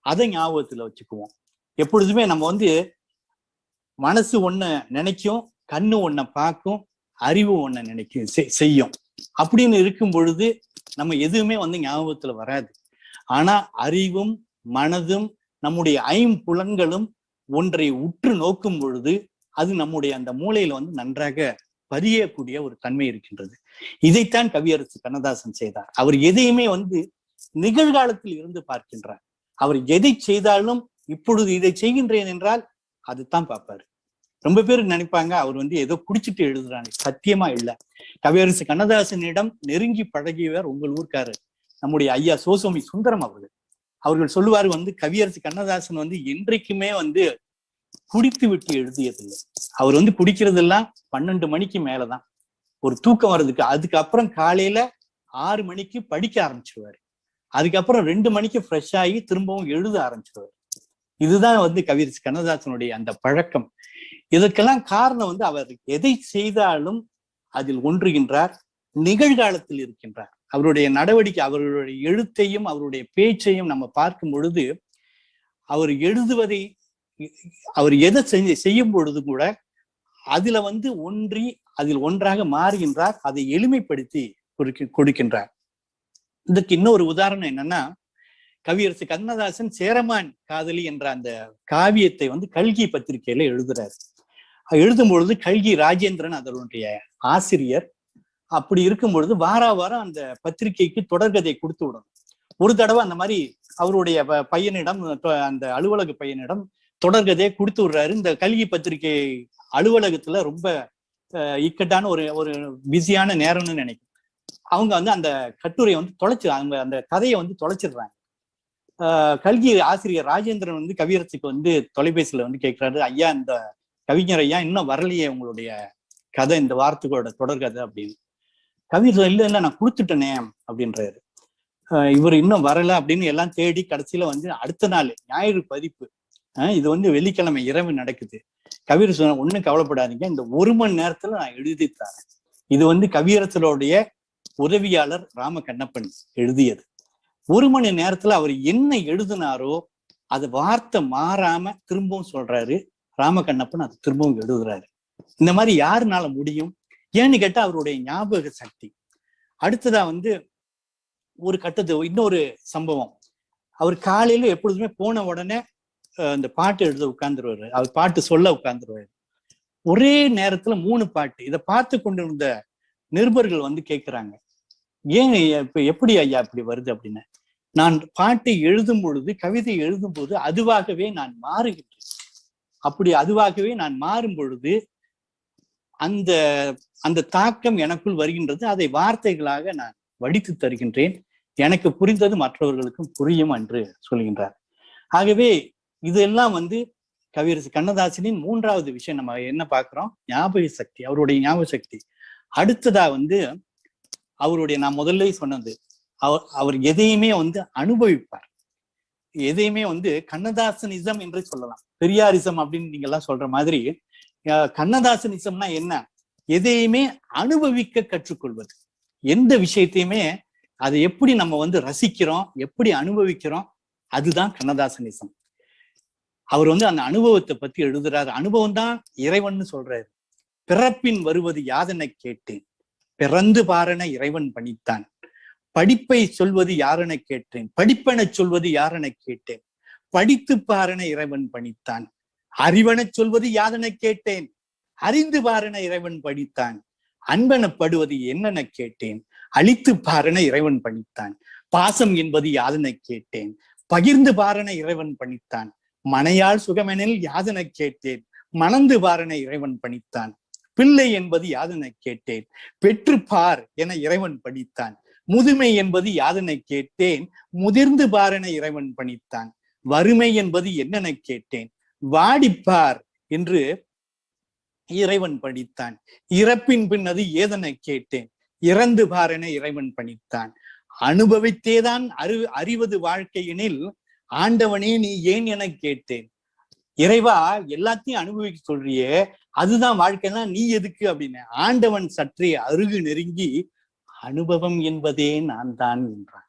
அதை ஞாபகத்துல வச்சுக்குவோம். எப்பொழுதுமே நம்ம வந்து மனசு ஒண்ண நினைக்கும், கண்ணு ஒன்ன பார்க்கும், அறிவு ஒன்ன நினைக்கும் செய்யும். அப்படின்னு இருக்கும் பொழுது நம்ம எதுவுமே வந்து ஞாபகத்துல வராது. ஆனா அறிவும் மனதும் நம்முடைய 5 புலன்களும் ஒன்றை உற்று நோக்கும் பொழுது அது நம்முடைய அந்த மூளையில வந்து நன்றாக பதியக்கூடிய ஒரு தன்மை இருக்கின்றது. இதைத்தான் கவியரசு கண்ணதாசன் செய்தார். அவர் எதையுமே வந்து நிகழ்காலத்தில் இருந்து பார்க்கின்றார். அவர் எதை செய்தாலும் இப்பொழுது இதை செய்கின்றேன் என்றால் அதுதான் பார்ப்பாரு. ரொம்ப பேர் நினைப்பாங்க அவர் வந்து ஏதோ குடிச்சிட்டு எழுதுறாங்க. சத்தியமா இல்லை. கவியரசு கண்ணதாசனிடம் நெருங்கி பழகியவர் உங்கள் ஊர்க்காரர் நம்முடைய ஐயா சோசோமி சுந்தரம் அவர்கள் சொல்லுவாரு வந்து, கவியரசு கண்ணதாசன் வந்து என்றைக்குமே வந்து குடித்து விட்டு எழுதியதில்லை. அவர் வந்து குடிக்கிறதெல்லாம் 12 மணிக்கு மேலதான், ஒரு தூக்கம் வர்றதுக்கு. அதுக்கப்புறம் காலையில 6 மணிக்கு படிக்க ஆரம்பிச்சிருவாரு. அதுக்கப்புறம் 2 மணிக்கு ஃப்ரெஷ் ஆகி திரும்பவும் எழுத ஆரம்பிச்சிருவாரு. இதுதான் வந்து கவியரசு கண்ணதாசனுடைய அந்த பழக்கம். இதற்கெல்லாம் காரணம் வந்து அவர் எதை செய்தாலும் அதில் ஒன்றுகின்றார், நிகழ்காலத்தில் இருக்கின்றார். அவருடைய நடவடிக்கை, அவருடைய எழுத்தையும் அவருடைய பேச்சையும் நம்ம பார்க்கும் பொழுது, அவர் எழுதுவதை, அவர் எதை செய்யும் பொழுது கூட அதுல வந்து ஒன்றி அதில் ஒன்றாக மாறுகின்றார், அதை எளிமைப்படுத்தி கொடுக்கின்றார். இதற்கு இன்னொரு உதாரணம் என்னன்னா, கவியரசு கண்ணதாசன் சேரமான் காதலி என்ற அந்த காவியத்தை வந்து கல்கி பத்திரிகையில எழுதுறாரு. எழுதும் பொழுது கல்கி ராஜேந்திரன் அதனுடைய ஆசிரியர். அப்படி இருக்கும் பொழுது வாரம் அந்த பத்திரிகைக்கு தொடர்கதை கொடுத்து விடணும். ஒரு தடவை அந்த மாதிரி அவருடைய பையனிடம், அந்த அலுவலக பையனிடம் தொடர்கதையை கொடுத்து விடுறாரு. இந்த கல்கி பத்திரிகை அலுவலகத்துல ரொம்ப இக்கட்டான ஒரு பிஸியான நேரம்னு நினைக்கும். அவங்க வந்து அந்த கட்டுரையை வந்து அவங்க அந்த கதையை வந்து தொலைச்சிடுறாங்க. கல்கி ஆசிரியர் ராஜேந்திரன் வந்து கவியரசுக்கு வந்து தொலைபேசியில வந்து கேட்கிறாரு, ஐயா இந்த கவிஞர் ஐயா இன்னும் வரலையே உங்களுடைய கதை, இந்த வார்த்தைகளோட தொடர்கதை அப்படின்னு. கவிஞர் இல்லை நான் கொடுத்துட்டேனே அப்படின்றாரு. இவர் இன்னும் வரல அப்படின்னு எல்லாம் தேடி கடைசியில வந்து அடுத்த நாள் ஞாயிறு பதிப்பு, இது வந்து வெள்ளிக்கிழமை இரவு நடக்குது. கவியரசு சொன்ன, ஒண்ணும் கவலைப்படாதீங்க, இந்த 1 மணி நேரத்துல நான் எழுதி தரேன். இது வந்து கவியரசருடைய உதவியாளர் ராம கண்ணப்பன் எழுதியது. 1 மணி நேரத்துல அவர் என்ன எழுதினாரோ அது வார்த்தை மாறாம திரும்பவும் சொல்றாரு. ராம கண்ணப்பன் அது திரும்பவும் எழுதுறாரு. இந்த மாதிரி யாருனால முடியும்? ஏன்னு கேட்டா அவருடைய ஞாபக சக்தி. அடுத்ததா வந்து ஒரு கட்டத்து இன்னொரு சம்பவம், அவர் காலையில எப்பொழுதுமே போன உடனே இந்த பாட்டு எழுத உட்கார்ந்துருவாரு. அவர் பாட்டு சொல்ல உட்கார்ந்துருவாரு. ஒரே நேரத்துல 3 பாட்டு. இதை பார்த்து கொண்டிருந்த நிருபர்கள் வந்து கேட்கிறாங்க, ஏன் இப்ப எப்படி ஐயா இப்படி வருது அப்படின்னு. நான் பாட்டை எழுதும் பொழுது, கவிதை எழுதும் போது அதுவாகவே நான் மாறுகின்றேன். அப்படி அதுவாகவே நான் மாறும் பொழுது அந்த அந்த தாக்கம் எனக்குள் வருகின்றது. அதை வார்த்தைகளாக நான் வடித்து தருகின்றேன். எனக்கு புரிந்தது மற்றவர்களுக்கும் புரியும் என்று சொல்கின்றார். ஆகவே இதெல்லாம் வந்து கவியரசு கண்ணதாசனின் 3வது விஷயம். நம்ம என்ன பார்க்கிறோம்? ஞாபக சக்தி, அவருடைய ஞாபக சக்தி. அடுத்ததா வந்து அவருடைய, நான் முதல்ல சொன்னது, அவர் எதையுமே வந்து அனுபவிப்பார். எதையுமே வந்து கண்ணதாசனிசம் என்று சொல்லலாம். பெரியாரிசம் அப்படின்னு நீங்க எல்லாம் சொல்ற மாதிரி கண்ணதாசனிசம்னா என்ன? எதையுமே அனுபவிக்க கற்றுக்கொள்வது. எந்த விஷயத்தையுமே அதை எப்படி நம்ம வந்து ரசிக்கிறோம், எப்படி அனுபவிக்கிறோம், அதுதான் கண்ணதாசனிசம். அவர் வந்து அந்த அனுபவத்தை பத்தி எழுதுறாரு. அனுபவம் தான் இறைவன் சொல்றாரு. பிறப்பின் வருவது யாதென கேட்டேன், பிறந்து பாரென இறைவன் பணித்தான். படிப்பை சொல்வது யாரென கேட்டேன், படிப்பென சொல்வது யாரென கேட்டேன். படித்து பாரென இறைவன் பணித்தான். அறிவென சொல்வது யாதென கேட்டேன், அறிந்து பாரென இறைவன் பணித்தான். அன்பெனப்படுவது என்னென கேட்டேன், அழித்து பாரென இறைவன் பணித்தான். பாசம் என்பது யாதென கேட்டேன், பகிர்ந்து பாரென இறைவன் பணித்தான். மனையால் சுகமெனில் யாதென கேட்டேன், மணந்து பாரென இறைவன் பணித்தான். பிள்ளை என்பது யாதென கேட்டேன், பெற்று பார் என இறைவன் பணித்தான். முதுமை என்பது யாதென கேட்டேன், முதிர்ந்து பாரென இறைவன் பணித்தான். வறுமை என்பது என்னென கேட்டேன், வாடிப்பார் என்று இறைவன் பணித்தான். இறப்பின் பின் அது ஏதென கேட்டேன், இறந்து பாரென இறைவன் பணித்தான். அனுபவித்தேதான் அறிவது வாழ்க்கையினில் ஆண்டவனே நீ ஏன் என கேட்டேன். இறைவா, எல்லாத்தையும் அனுபவிக்க சொல்றியே, அதுதான் வாழ்க்கைன்னா நீ எதுக்கு அப்படின்னு. ஆண்டவன் சற்றே அருகு நெருங்கி அனுபவம் என்பதே நான் தான் என்றான்.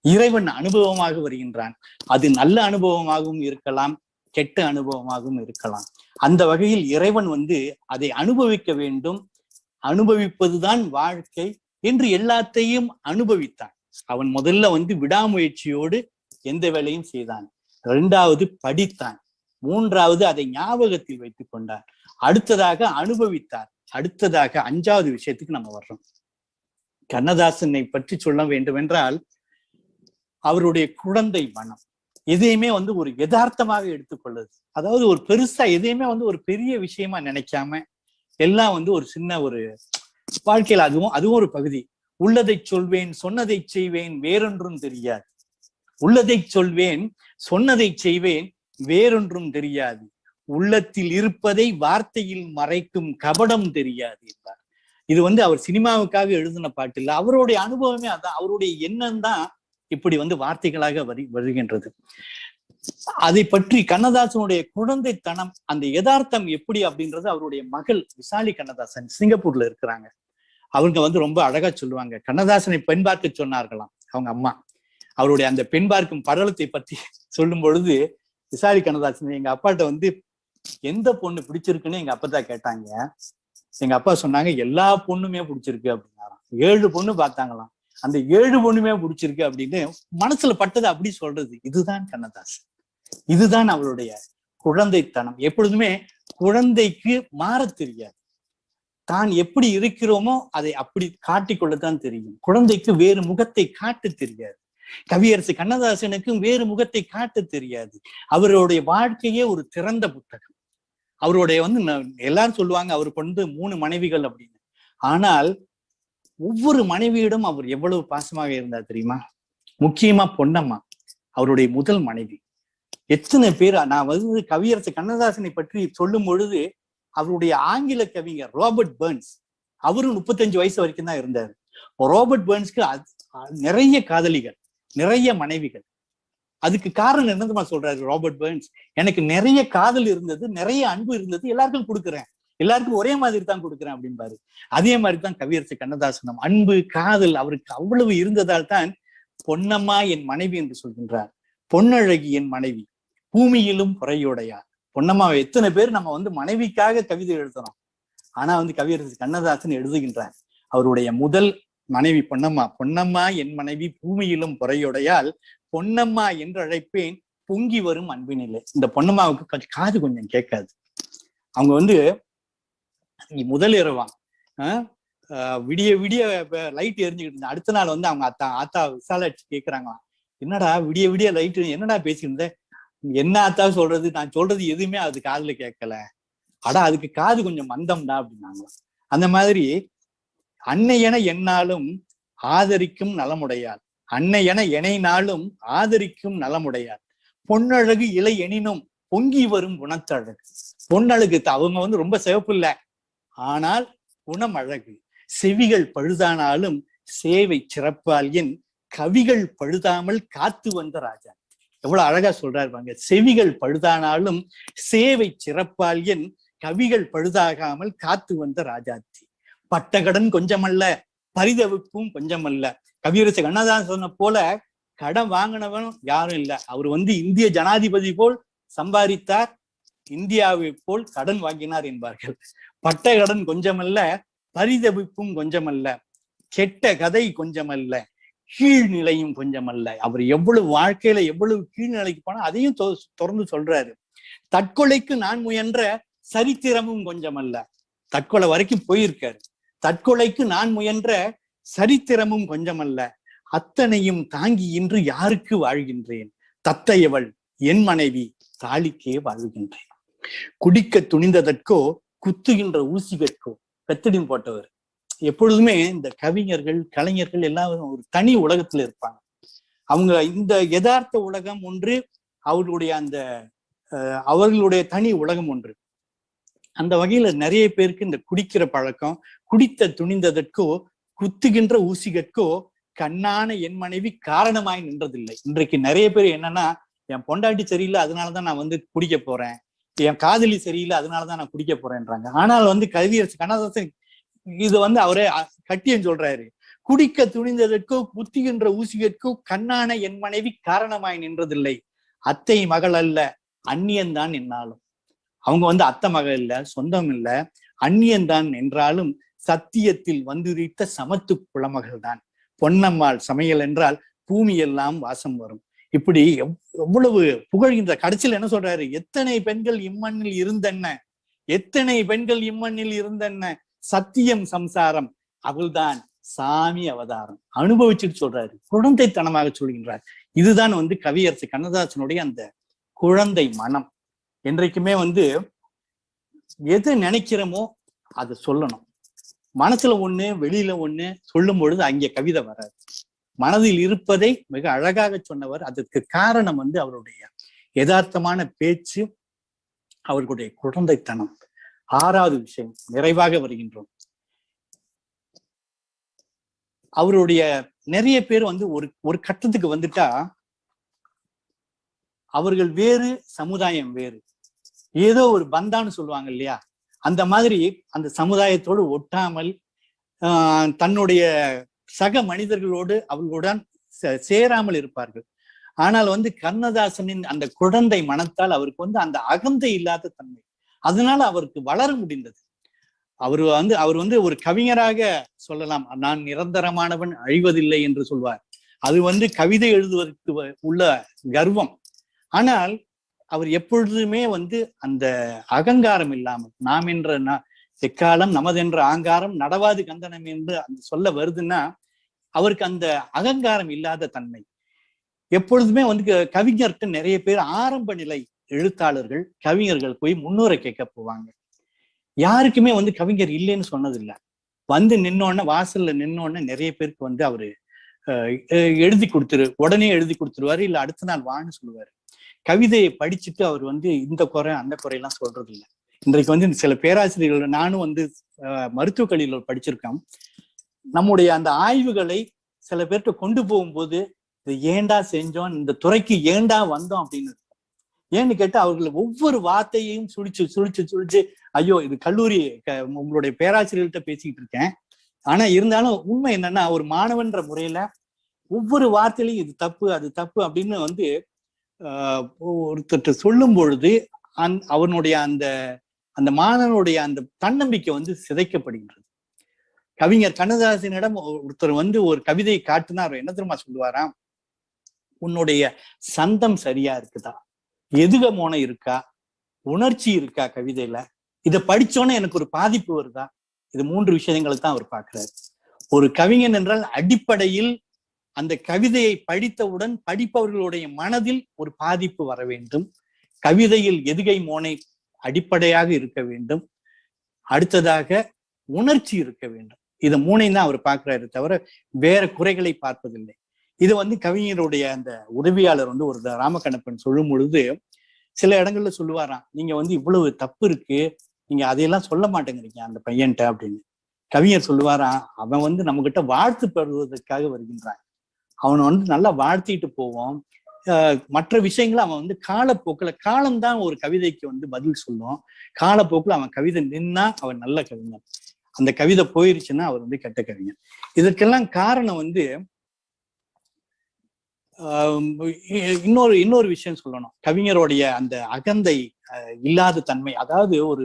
இறைவன் அனுபவமாக வருகின்றான். அது நல்ல அனுபவமாகவும் இருக்கலாம், கெட்ட அனுபவமாகவும் இருக்கலாம். அந்த வகையில் இறைவன் வந்து அதை அனுபவிக்க வேண்டும், அனுபவிப்பதுதான் வாழ்க்கை என்று எல்லாத்தையும் அனுபவித்தான். அவன் முதல்ல வந்து விடாமுயற்சியோடு எந்த வேலையும் செய்தான். 2வது படித்தான். 3வது அதை ஞாபகத்தில் வைத்துக் கொண்டார். அடுத்ததாக அனுபவித்தார். அடுத்ததாக 5வது விஷயத்துக்கு நம்ம வர்றோம். கண்ணதாசனை பற்றி சொல்ல வேண்டும் என்றால் அவருடைய குழந்தை மனம். எதையுமே வந்து ஒரு யதார்த்தமாக எடுத்துக்கொள்ளுது. அதாவது ஒரு பெருசா எதையுமே வந்து ஒரு பெரிய விஷயமா நினைக்காம எல்லாம் வந்து ஒரு சின்ன ஒரு வாழ்க்கையில அதுவும் ஒரு பகுதி. உள்ளதை சொல்வேன், சொன்னதை செய்வேன், வேறொன்றும் தெரியாது. உள்ளதை சொல்வேன், சொன்னதை செய்வேன், வேறொன்றும் தெரியாது. உள்ளத்தில் இருப்பதை வார்த்தையில் மறைக்கும் கபடம் தெரியாது என்றார். இது வந்து அவர் சினிமாவுக்காக எழுதின பாட்டு இல்லை, அவருடைய அனுபவமே அதான். அவருடைய எண்ணம் தான் இப்படி வந்து வார்த்தைகளாக வருகின்றது. அதை பற்றி கண்ணதாசனுடைய குழந்தைத்தனம், அந்த யதார்த்தம் எப்படி அப்படின்றது அவருடைய மகள் விசாலி கண்ணதாசன் சிங்கப்பூர்ல இருக்கிறாங்க. அவங்க வந்து ரொம்ப அழகா சொல்லுவாங்க. கண்ணதாசனை பெண் பார்க்க சொன்னார்களாம் அவங்க அம்மா. அவருடைய அந்த பெண் பார்க்கும் படலத்தை பத்தி சொல்லும் பொழுது விசாலி கண்ணதாசன், எங்க அப்பாட்ட வந்து எந்த பொண்ணு பிடிச்சிருக்குன்னு எங்க அப்பா தான் கேட்டாங்க. எங்க அப்பா சொன்னாங்க எல்லா பொண்ணுமே பிடிச்சிருக்கு அப்படின்னாராம். 7 பொண்ணு பார்த்தாங்களாம், அந்த 7 பொண்ணுமே பிடிச்சிருக்கு அப்படின்னு மனசுல பட்டது அப்படி சொல்றது. இதுதான் கண்ணதாசன், இதுதான் அவருடைய குழந்தைத்தனம். எப்பொழுதுமே குழந்தைக்கு மாற தெரியாது. தான் எப்படி இருக்கிறோமோ அதை அப்படி காட்டிக்கொள்ளத்தான் தெரியும். குழந்தைக்கு வேறு முகத்தை காட்ட தெரியாது. கவியரசு கண்ணதாசனுக்கும் வேறு முகத்தை காட்ட தெரியாது. அவருடைய வாழ்க்கையே ஒரு திறந்த புத்தகம். அவருடைய வந்து எல்லாரும் சொல்லுவாங்க அவருக்கு வந்து 3 மனைவிகள் அப்படின்னு. ஆனால் ஒவ்வொரு மனைவியிடம் அவர் எவ்வளவு பாசமாக இருந்தார் தெரியுமா? முக்கியமா பொன்னம்மா, அவருடைய முதல் மனைவி. எத்தனை பேர், நான் வந்து கவியரசு கண்ணதாசனை பற்றி சொல்லும் பொழுது அவருடைய ஆங்கில கவிஞர் ராபர்ட் பர்ன்ஸ், அவரும் 35 வயசு வரைக்கும் தான் இருந்தார். ராபர்ட் பர்ன்ஸ்க்கு நிறைய காதலிகள், நிறைய மனைவிகள். அதுக்கு காரணம் என்னதுமா சொல்றாரு ராபர்ட் பர்ன்ஸ், எனக்கு நிறைய காதல் இருந்தது, நிறைய அன்பு இருந்தது, எல்லாருக்கும் கொடுக்குறேன், எல்லாருக்கும் ஒரே மாதிரி தான் கொடுக்குறேன் அப்படின்பாரு. அதே மாதிரிதான் கவியரசு கண்ணதாசனம். அன்பு காதல் அவருக்கு அவ்வளவு இருந்ததால் தான் பொன்னம்மா என் மனைவி என்று சொல்கின்றார். பொன்னழகி என் மனைவி, பூமியிலும் குறையுடையார். பொன்னம்மாவை எத்தனை பேர் நம்ம வந்து மனைவிக்காக கவிதை எழுதுறோம். ஆனா வந்து கவியரசு கண்ணதாசன் எழுதுகின்றார், அவருடைய முதல் மனைவி பொன்னம்மா. பொன்னம்மா என் மனைவி பூமியிலும் குறையுடையால் பொன்னம்மா என்று அழைப்பேன் பொங்கி வரும் அன்பினிலே. இந்த பொன்னம்மாவுக்கு காது கொஞ்சம் கேட்காது. அவங்க வந்து முதல் இரவான் விடிய விடிய லைட் எரிஞ்சுக்கிட்டு இருந்தா. அடுத்த நாள் வந்து அவங்க ஆத்தா விசாலாட்சி கேட்கிறாங்க, என்னடா விடிய விடிய லைட், என்னடா பேசிட்டு இருந்த? என்ன ஆத்தா சொல்றது, நான் சொல்றது எதுவுமே அது காதுல கேட்கல. அடா அதுக்கு காது கொஞ்சம் மந்தம்டா அப்படின்னாங்க. அந்த மாதிரி அன்னையென என்னாலும் ஆதரிக்கும் நலமுடையார், அன்னையென எனைனாலும் ஆதரிக்கும் நலமுடையார், பொன்னழகு இலை எனினும் பொங்கி வரும் குணத்தழகு. பொன்னழகு அவங்க வந்து ரொம்ப சிவப்பு இல்லை, ஆனால் குணம் அழகு. செவிகள் பழுதானாலும் சேவை சிறப்பால் என் கவிகள் பழுதாமல் காத்து வந்த ராஜா. எவ்வளவு அழகா சொல்றாரு பாருங்க. செவிகள் பழுதானாலும் சேவை சிறப்பால் என் கவிகள் பழுதாகாமல் காத்து வந்த ராஜாத்தி. பட்டகடன் கொஞ்சமல்ல, பரிதவிப்பும் கொஞ்சமல்ல. கவியரசு கண்ணதாசன் சொன்ன போல கடன் வாங்கினவன் யாரும் இல்லை. அவர் வந்து இந்திய ஜனாதிபதி போல் சம்பாதித்தார், இந்தியாவை போல் கடன் வாங்கினார் என்பார்கள். பட்ட கடன் கொஞ்சமல்ல, பரிதவிப்பும் கொஞ்சமல்ல, கெட்ட கதை கொஞ்சமல்ல, கீழ்நிலையும் கொஞ்சமல்ல. அவர் எவ்வளவு வாழ்க்கையில எவ்வளவு கீழ்நிலைக்கு போனா அதையும் தொடர்ந்து சொல்றாரு. தற்கொலைக்கு நான் முயன்ற சரித்திரமும் கொஞ்சமல்ல. தற்கொலை வரைக்கும் போயிருக்காரு. தற்கொலைக்கு நான் முயன்ற சரித்திரமும் கொஞ்சமல்ல, அத்தனையும் தாங்கி இன்று யாருக்கு வாழ்கின்றேன், தத்தையவள் என் மனைவி தாலிக்கே வாழ்கின்றேன். குடிக்க துணிந்ததற்கோ குத்துகின்ற ஊசிகற்கோ. பெத்தடியும் போட்டவர். எப்பொழுதுமே இந்த கவிஞர்கள் கலைஞர்கள் எல்லாரும் ஒரு தனி உலகத்துல இருப்பாங்க. அவங்க இந்த யதார்த்த உலகம் ஒன்று, அவர்களுடைய அந்த அவர்களுடைய தனி உலகம் ஒன்று. அந்த வகையில நிறைய பேருக்கு இந்த குடிக்கிற பழக்கம், குடித்த துணிந்ததற்கோ குத்துகின்ற ஊசிகற்கோ கண்ணான என் மனைவி காரணமாய் நின்றதில்லை. இன்றைக்கு நிறைய பேர் என்னன்னா, என் பொண்டாட்டி சரியில்லை அதனாலதான் நான் வந்து குடிக்க போறேன், என் காதலி சரியில்லை அதனாலதான் நான் குடிக்க போறேன்றாங்க. ஆனால் வந்து கவியரசு கண்ணதாசன் இது வந்து அவரே கட்டியம் சொல்றாரு. குடிக்க துணிந்ததற்கோ குத்துகின்ற ஊசிகற்கோ கண்ணான என் மனைவி காரணமாய் நின்றதில்லை, அத்தை மகள் அல்ல அந்நியன்தான் என்னாலும். அவங்க வந்து அத்தை மகள் இல்ல, சொந்தம் இல்ல, அந்நியன்தான் என்றாலும் சத்தியத்தில் வந்துரித்த சமத்து குலமகள் தான். பொன்னம்மாள் சமையல் என்றால் பூமி எல்லாம் வாசம் வரும். இப்படி எவ்வளவு புகழ்கின்ற. கடைசியில் என்ன சொல்றாரு, எத்தனை பெண்கள் இம்மண்ணில் இருந்தென்ன, எத்தனை பெண்கள் இம்மண்ணில் இருந்தென்ன, சத்தியம் சம்சாரம் அவள்தான் சாமி அவதாரம். அனுபவிச்சுட்டு சொல்றாரு, குழந்தைத்தனமாக சொல்கின்றார். இதுதான் வந்து கவியரசு கண்ணதாசனுடைய அந்த குழந்தை மனம். என்றைக்குமே வந்து எது நினைக்கிறோமோ அதை சொல்லணும். மனசுல ஒண்ணு வெளியில ஒண்ணு சொல்லும் பொழுது அங்கே கவிதை வராது. மனதில் இருப்பதை மிக அழகாக சொன்னவர். அதற்கு காரணம் வந்து அவருடைய யதார்த்தமான பேச்சு, அவர்களுடைய குழந்தைத்தனம். 6வது விஷயம், நிறைவாக வருகின்றோம். அவருடைய நிறைய பேர் வந்து ஒரு கட்டத்துக்கு வந்துட்டா அவர்கள் வேறு, சமுதாயம் வேறு, ஏதோ ஒரு பந்தான்னு சொல்லுவாங்க இல்லையா, அந்த மாதிரி அந்த சமுதாயத்தோடு ஒட்டாமல் தன்னுடைய சக மனிதர்களோடு அவர்களுடன் சேராமல் இருப்பார்கள். ஆனால் வந்து கண்ணதாசனின் அந்த குழந்தை மனத்தால் அவருக்கு வந்து அந்த அகந்தை இல்லாத தன்மை, அதனால அவருக்கு வளர முடிந்தது. அவர் வந்து ஒரு கவிஞராக சொல்லலாம், நான் நிரந்தரமானவன் அழிவதில்லை என்று சொல்வார். அது வந்து கவிதை எழுதுவதற்கு உள்ள கர்வம். ஆனால் அவர் எப்பொழுதுமே வந்து அந்த அகங்காரம் இல்லாமல், நாம் என்ற எக்காலம் நமதென்ற ஆங்காரம் நடவாது கந்தனம் என்று அந்த சொல்ல வருதுன்னா அவருக்கு அந்த அகங்காரம் இல்லாத தன்மை. எப்பொழுதுமே வந்து கவிஞர்கிட்ட நிறைய பேர் ஆரம்ப நிலை எழுத்தாளர்கள் கவிஞர்கள் போய் முன்னுரை கேட்க போவாங்க. யாருக்குமே வந்து கவிஞர் இல்லைன்னு சொன்னதில்லை. வந்து நின்னோடனே, வாசல்ல நின்னோடனே நிறைய பேருக்கு வந்து அவரு உடனே எழுதி கொடுத்துருவாரு, இல்ல அடுத்த நாள் வான்னு சொல்லுவாரு. கவிதையை படிச்சுட்டு அவர் வந்து இந்த குறை அந்த குறையெல்லாம் சொல்றது இல்லை. இன்றைக்கு வந்து சில பேராசிரியர்கள், நானும் வந்து மருத்துவக் கல்லூரியில் படிச்சிருக்கோம், நம்முடைய அந்த ஆய்வுகளை சில பேர்கிட்ட கொண்டு போகும்போது இது ஏண்டா செஞ்சோம், இந்த துறைக்கு ஏண்டா வந்தோம் அப்படின்னு. ஏன்னு கேட்டா அவர்கள் ஒவ்வொரு வார்த்தையையும் சுழிச்சு ஐயோ இது கல்லூரி உங்களுடைய பேராசிரியர்கிட்ட பேசிக்கிட்டு இருக்கேன். ஆனா இருந்தாலும் உண்மை என்னன்னா, ஒரு மாணவன்ற முறையில ஒவ்வொரு வார்த்தையிலையும் இது தப்பு அது தப்பு அப்படின்னு வந்து ஒருத்தர் சொல்லும் பொழுது அவனுடைய அந்த அந்த மாணவனுடைய அந்த தன்னம்பிக்கை வந்து சிதைக்கப்படுகின்றது. கவிஞர் கண்ணதாசனிடம் ஒருத்தர் வந்து ஒரு கவிதையை காட்டுனா அவர் என்ன தெரியுமா சொல்லுவாராம், உன்னுடைய சந்தம் சரியா இருக்குதா, எதுகமோனம் இருக்கா, உணர்ச்சி இருக்கா கவிதையில, இதை படிச்சோன்னே எனக்கு ஒரு பாதிப்பு வருதா, இது 3 விஷயங்களை தான் அவர் பார்க்கிறார். ஒரு கவிஞன் என்றால் அடிப்படையில் அந்த கவிதையை படித்தவுடன் படிப்பவர்களுடைய மனதில் ஒரு பாதிப்பு வர வேண்டும். கவிதையில் எதுகை மோனை அடிப்படையாக இருக்க வேண்டும். அடுத்ததாக உணர்ச்சி இருக்க வேண்டும். இதை 3ஐயும் தான் அவர் பார்க்கிறாரு தவிர வேற குறைகளை பார்ப்பதில்லை. இது வந்து கவிஞருடைய அந்த உதவியாளர் வந்து ஒரு ராமகண்ணப்பன் சொல்லும் பொழுது சில இடங்கள்ல சொல்லுவாராம், நீங்க வந்து இவ்வளவு தப்பு இருக்கு, நீங்க அதையெல்லாம் சொல்ல மாட்டேங்கிறீங்க அந்த பையன்ட்ட அப்படின்னு. கவிஞர் சொல்லுவாராம், அவன் வந்து நம்ம கிட்ட வாழ்த்து பெறுவதற்காக வருகின்றான், அவனை வந்து நல்லா வாழ்த்திட்டு போவோம், மற்ற விஷயங்களை அவன் வந்து காலப்போக்கில், காலம்தான் ஒரு கவிதைக்கு வந்து பதில் சொல்லும், காலப்போக்கில் அவன் கவிதை நின்னா அவன் நல்ல கவிஞன், அந்த கவிதை போயிருச்சுன்னா அவர் வந்து கெட்ட கவிஞன். இதற்கெல்லாம் காரணம் வந்து இன்னொரு விஷயம் சொல்லணும். கவிஞருடைய அந்த அகந்தை இல்லாத தன்மை, அதாவது ஒரு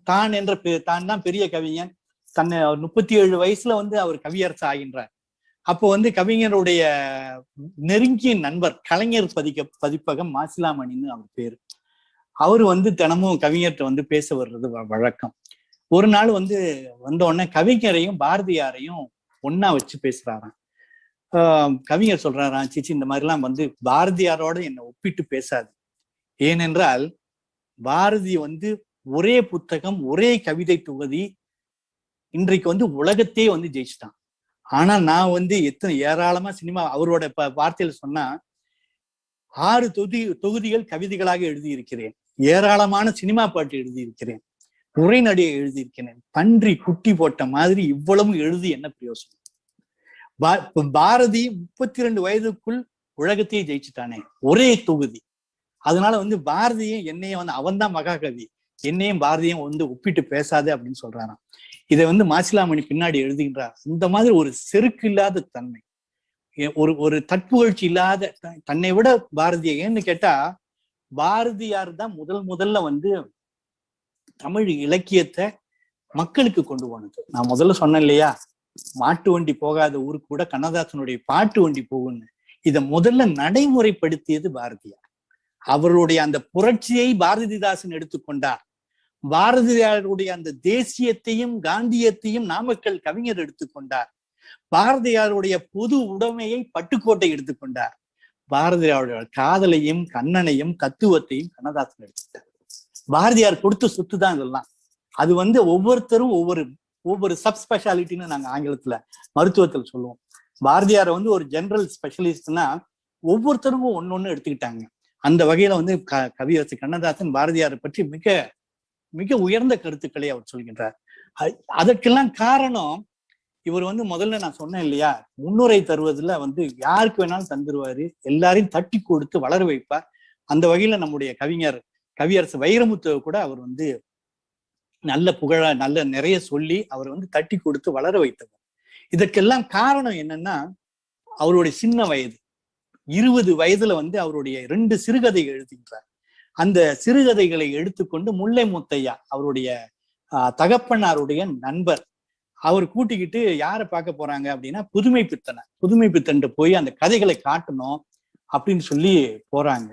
தான் என்ற தான் தான் பெரிய கவிஞன், தன்னை 37 வயசுல வந்து அவர் கவியரசு ஆகின்றார். அப்போ வந்து கவிஞருடைய நெருங்கிய நண்பர் கலைஞர் பதிப்பகம் மாசிலாமணின்னு அவர் பேரு, அவரு வந்து தினமும் கவிஞர்கிட்ட வந்து பேச வர்றது வழக்கம். ஒரு நாள் வந்து வந்த உடனே கவிஞரையும் பாரதியாரையும் ஒன்னா வச்சு பேசுறாராம். கவிஞர் சொல்றாராம், சிச்சி இந்த மாதிரிலாம் வந்து பாரதியாரோட என்னை ஒப்பிட்டு பேசாது, ஏனென்றால் பாரதி வந்து ஒரே புத்தகம் ஒரே கவிதை தொகுதி இன்றைக்கு வந்து உலகத்தையே வந்து ஜெயிச்சுட்டான். ஆனா நான் வந்து எத்தனை ஏராளமா சினிமா, அவரோட வார்த்தையில சொன்னா 6 தொகுதிகள் கவிதைகளாக எழுதியிருக்கிறேன், ஏராளமான சினிமா பாட்டு எழுதியிருக்கிறேன், உரைநடையை எழுதியிருக்கிறேன், பன்றி குட்டி போட்ட மாதிரி இவ்வளவும் எழுதி என்ன பிரயோசனம். பாரதி 32 வயதுக்குள் உலகத்தையே ஜெயிச்சுட்டானே, ஒரே தொகுதி. அதனால வந்து பாரதியும் என்னையும் வந்து அவன் தான் மகாகவி, என்னையும் பாரதியும் வந்து ஒப்பிட்டு பேசாது அப்படின்னு சொல்றாராம். இதை வந்து மாசிலாமணி பின்னாடி எழுதுகின்றார். இந்த மாதிரி ஒரு செருக்கு இல்லாத தன்மை, ஒரு தற்புகழ்ச்சி இல்லாத, தன்னை விட பாரதியை, ஏன்னு கேட்டா பாரதியார் தான் முதல்ல வந்து தமிழ் இலக்கியத்தை மக்களுக்கு கொண்டு போனது. நான் முதல்ல சொன்னேன் இல்லையா, மாட்டு வண்டி போகாத ஊருக்கு கூட கண்ணதாசனுடைய பாட்டு வண்டி போகும்னு. இதை முதல்ல நடைமுறைப்படுத்தியது பாரதியார். அவருடைய அந்த புரட்சியை பாரதிதாசன் எடுத்துக்கொண்டார். பாரதியாருடைய அந்த தேசியத்தையும் காந்தியத்தையும் நாமக்கல் கவிஞர் எடுத்துக்கொண்டார். பாரதியாருடைய பொது உடைமையை பட்டுக்கோட்டை எடுத்துக்கொண்டார். பாரதியாருடைய காதலையும் கண்ணனையும் தத்துவத்தையும் கண்ணதாசன் எடுத்துட்டார். பாரதியார் கொடுத்த சொத்து தான் இதெல்லாம். அது வந்து ஒவ்வொருத்தரும் ஒவ்வொரு சப் ஸ்பெஷாலிட்டின்னு நாங்க ஆங்கிலத்துல மருத்துவத்தில் சொல்லுவோம். பாரதியாரை வந்து ஒரு ஜெனரல் ஸ்பெஷலிஸ்ட்னா ஒவ்வொருத்தருக்கும் ஒன்னொன்னு எடுத்துக்கிட்டாங்க. அந்த வகையில வந்து கவியரசு கண்ணதாசன் பாரதியாரை பற்றி மிக மிக உயர்ந்த கருத்துக்களை அவர் சொல்கின்றார். அதற்கெல்லாம் காரணம், இவர் வந்து முதல்ல நான் சொன்னேன் இல்லையா, முன்னுரை தருவதுல வந்து யாருக்கு வேணாலும் தந்துருவாரு, எல்லாரையும் தட்டி கொடுத்து வளர வைப்பார். அந்த வகையில நம்முடைய கவியரசு வைரமுத்துவை கூட அவர் வந்து நல்ல நல்ல நிறைய சொல்லி அவர் வந்து தட்டி கொடுத்து வளர வைத்தவர். இதற்கெல்லாம் காரணம் என்னன்னா, அவருடைய சின்ன வயது 20 வயதுல வந்து அவருடைய 2 சிறுகதைகள் எழுதுகின்றார். அந்த சிறுகதைகளை எடுத்துக்கொண்டு முல்லை முத்தையா, அவருடைய தகப்பனாருடைய நண்பர், அவர் கூட்டிக்கிட்டு யாரை பார்க்க போறாங்க அப்படின்னா புதுமை பித்தன் போய் அந்த கதைகளை காட்டணும் அப்படின்னு சொல்லி போறாங்க.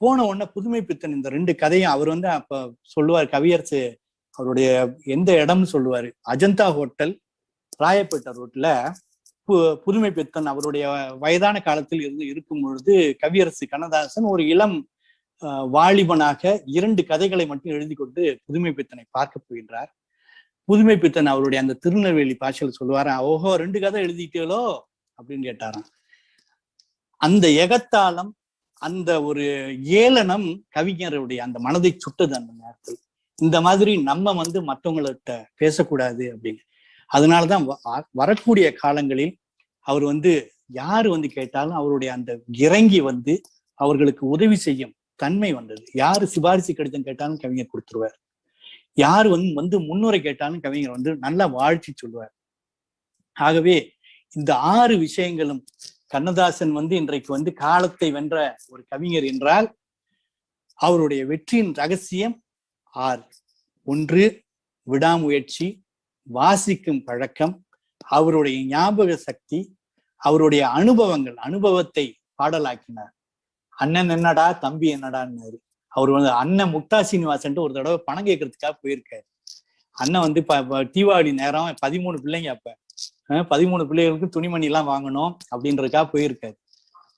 போன உடனே புதுமை பித்தன் இந்த 2 கதையும் அவர் வந்து அப்ப சொல்லுவார், கவியரசு அவருடைய எந்த இடம்னு சொல்லுவாரு, அஜந்தா ஹோட்டல் ராயப்பேட்டை ரோட்ல புதுமை பித்தன் அவருடைய வயதான காலத்தில் இருக்கும் பொழுது கவியரசு கண்ணதாசன் ஒரு இளம் வாலிபனாக 2 கதைகளை மட்டும் எழுதி கொண்டு புதுமை பித்தனை பார்க்க போகின்றார். புதுமை பித்தன் அவருடைய அந்த திருநெல்வேலி பாஷையில் சொல்லுவாராம், ஓஹோ 2 கதை எழுதிட்டீங்களோ அப்படின்னு கேட்டாராம். அந்த எகத்தாளம், அந்த ஒரு ஏளனம் கவிஞருடைய அந்த மனதை சுட்டது அந்த நேரத்தில். இந்த மாதிரி நம்ம வந்து மற்றவங்கள்ட்ட பேசக்கூடாது அப்படின்னு. அதனாலதான் வரக்கூடிய காலங்களில் அவர் வந்து யாரு வந்து கேட்டாலும் அவருடைய அந்த இறங்கி வந்து அவர்களுக்கு உதவி செய்யும் தன்மை வந்தது. யாரு சிபாரிசு கடிதம் கேட்டாலும் கவிஞர் கொடுத்துருவார். யாரு வந்து முன்னுரை கேட்டாலும் கவிஞர் வந்து நல்லா வாழ்த்தி சொல்லுவார். ஆகவே இந்த 6 விஷயங்களும் கண்ணதாசன் வந்து இன்றைக்கு வந்து காலத்தை வென்ற ஒரு கவிஞர் என்றால் அவருடைய வெற்றியின் ரகசியம் 6. 1, விடாமுயற்சி, வாசிக்கும் பழக்கம், அவருடைய ஞாபக சக்தி, அவருடைய அனுபவத்தை பாடலாக்கினார். அண்ணன் என்னடா தம்பி என்னடான்னு அவர் வந்து அண்ணன் முக்தா சீனிவாசன் ஒரு தடவை பணம் கேட்கறதுக்காக போயிருக்காரு. அண்ணன் வந்து தீபாவளி நேரம் 13 பிள்ளைங்க, அப்ப 13 பிள்ளைகளுக்கு துணிமணி எல்லாம் வாங்கணும் அப்படின்றதுக்காக போயிருக்காரு.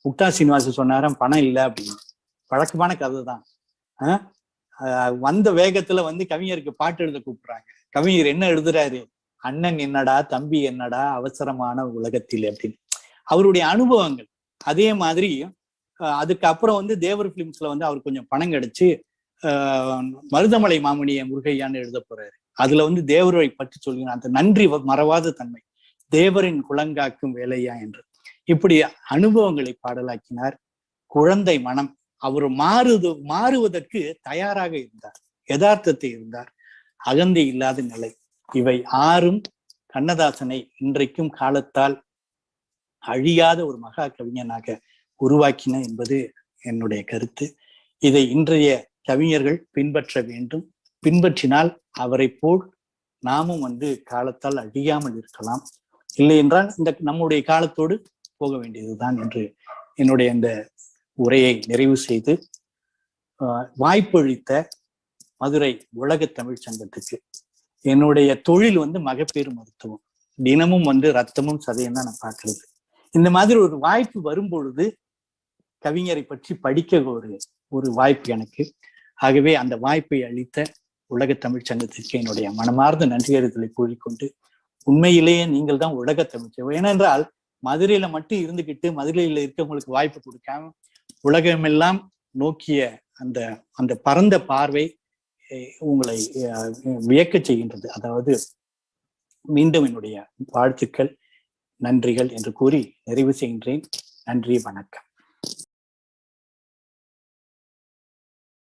முக்தா சீனிவாசன் சொன்னாராம் பணம் இல்லை அப்படின்னு. பழக்கமான கதை தான். வந்த வேகத்துல வந்து கவிஞருக்கு பாட்டு எழுத கூப்பிடுறாங்க. கவிஞர் என்ன எழுதுறாரு? அண்ணன் என்னடா தம்பி என்னடா அவசரமான உலகத்தில் அப்படின்னு. அவருடைய அனுபவங்கள். அதே மாதிரி அதுக்கப்புறம் வந்து தேவர் பிலிம்ஸ்ல வந்து அவருக்கு கொஞ்சம் பணம் கிடைச்சு மருதமலை மாமுனிய முருகையான்னு எழுத போறாரு. அதுல வந்து தேவரை பற்றி சொல்லுங்க, அந்த நன்றி மறவாத தன்மை, தேவரின் குலங்காக்கும் வேலையா என்று. இப்படி அனுபவங்களை பாடலாக்கினார். குழந்தை மனம், அவர் மாறுவதற்கு தயாராக இருந்தார், யதார்த்தத்தை இருந்தார், அகந்தை இல்லாத நிலை. இவை 6ம் கண்ணதாசனை இன்றைக்கும் காலத்தால் அழியாத ஒரு மகா கவிஞனாக உருவாக்கின என்பது என்னுடைய கருத்து. இதை இன்றைய கவிஞர்கள் பின்பற்ற வேண்டும். பின்பற்றினால் அவரை போல் நாமும் வந்து காலத்தால் அழியாமல் இருக்கலாம். இல்லை என்றால் இந்த நம்முடைய காலத்தோடு போக வேண்டியதுதான் என்று என்னுடைய இந்த உரையை நிறைவு செய்து, வாய்ப்பளித்த மதுரை உலக தமிழ் சங்கத்துக்கு, என்னுடைய தொழில் வந்து மகப்பேறு மருத்துவம், தினமும் வந்து ரத்தமும் சதையும் தான் நான் பார்க்கறது. இந்த மாதிரி ஒரு வாய்ப்பு வரும்பொழுது கவிஞரை பற்றி படிக்க ஒரு வாய்ப்பு எனக்கு. ஆகவே அந்த வாய்ப்பை அளித்த உலக தமிழ் சங்கத்திற்கு என்னுடைய மனமார்ந்த நன்றியறிதலை கூறிக்கொண்டு, உண்மையிலேயே நீங்கள் தான் உலக தமிழ். ஏனென்றால் மதுரையில மட்டும் இருந்துகிட்டு மதுரையில இருக்கவங்களுக்கு வாய்ப்பு கொடுக்காம உலகமெல்லாம் நோக்கிய அந்த பரந்த பார்வை உங்களை வியக்க செய்கின்றது. அதாவது மீண்டும் என்னுடைய வாழ்த்துக்கள், நன்றிகள் என்று கூறி நிறைவு செய்கின்றேன். நன்றி, வணக்கம்.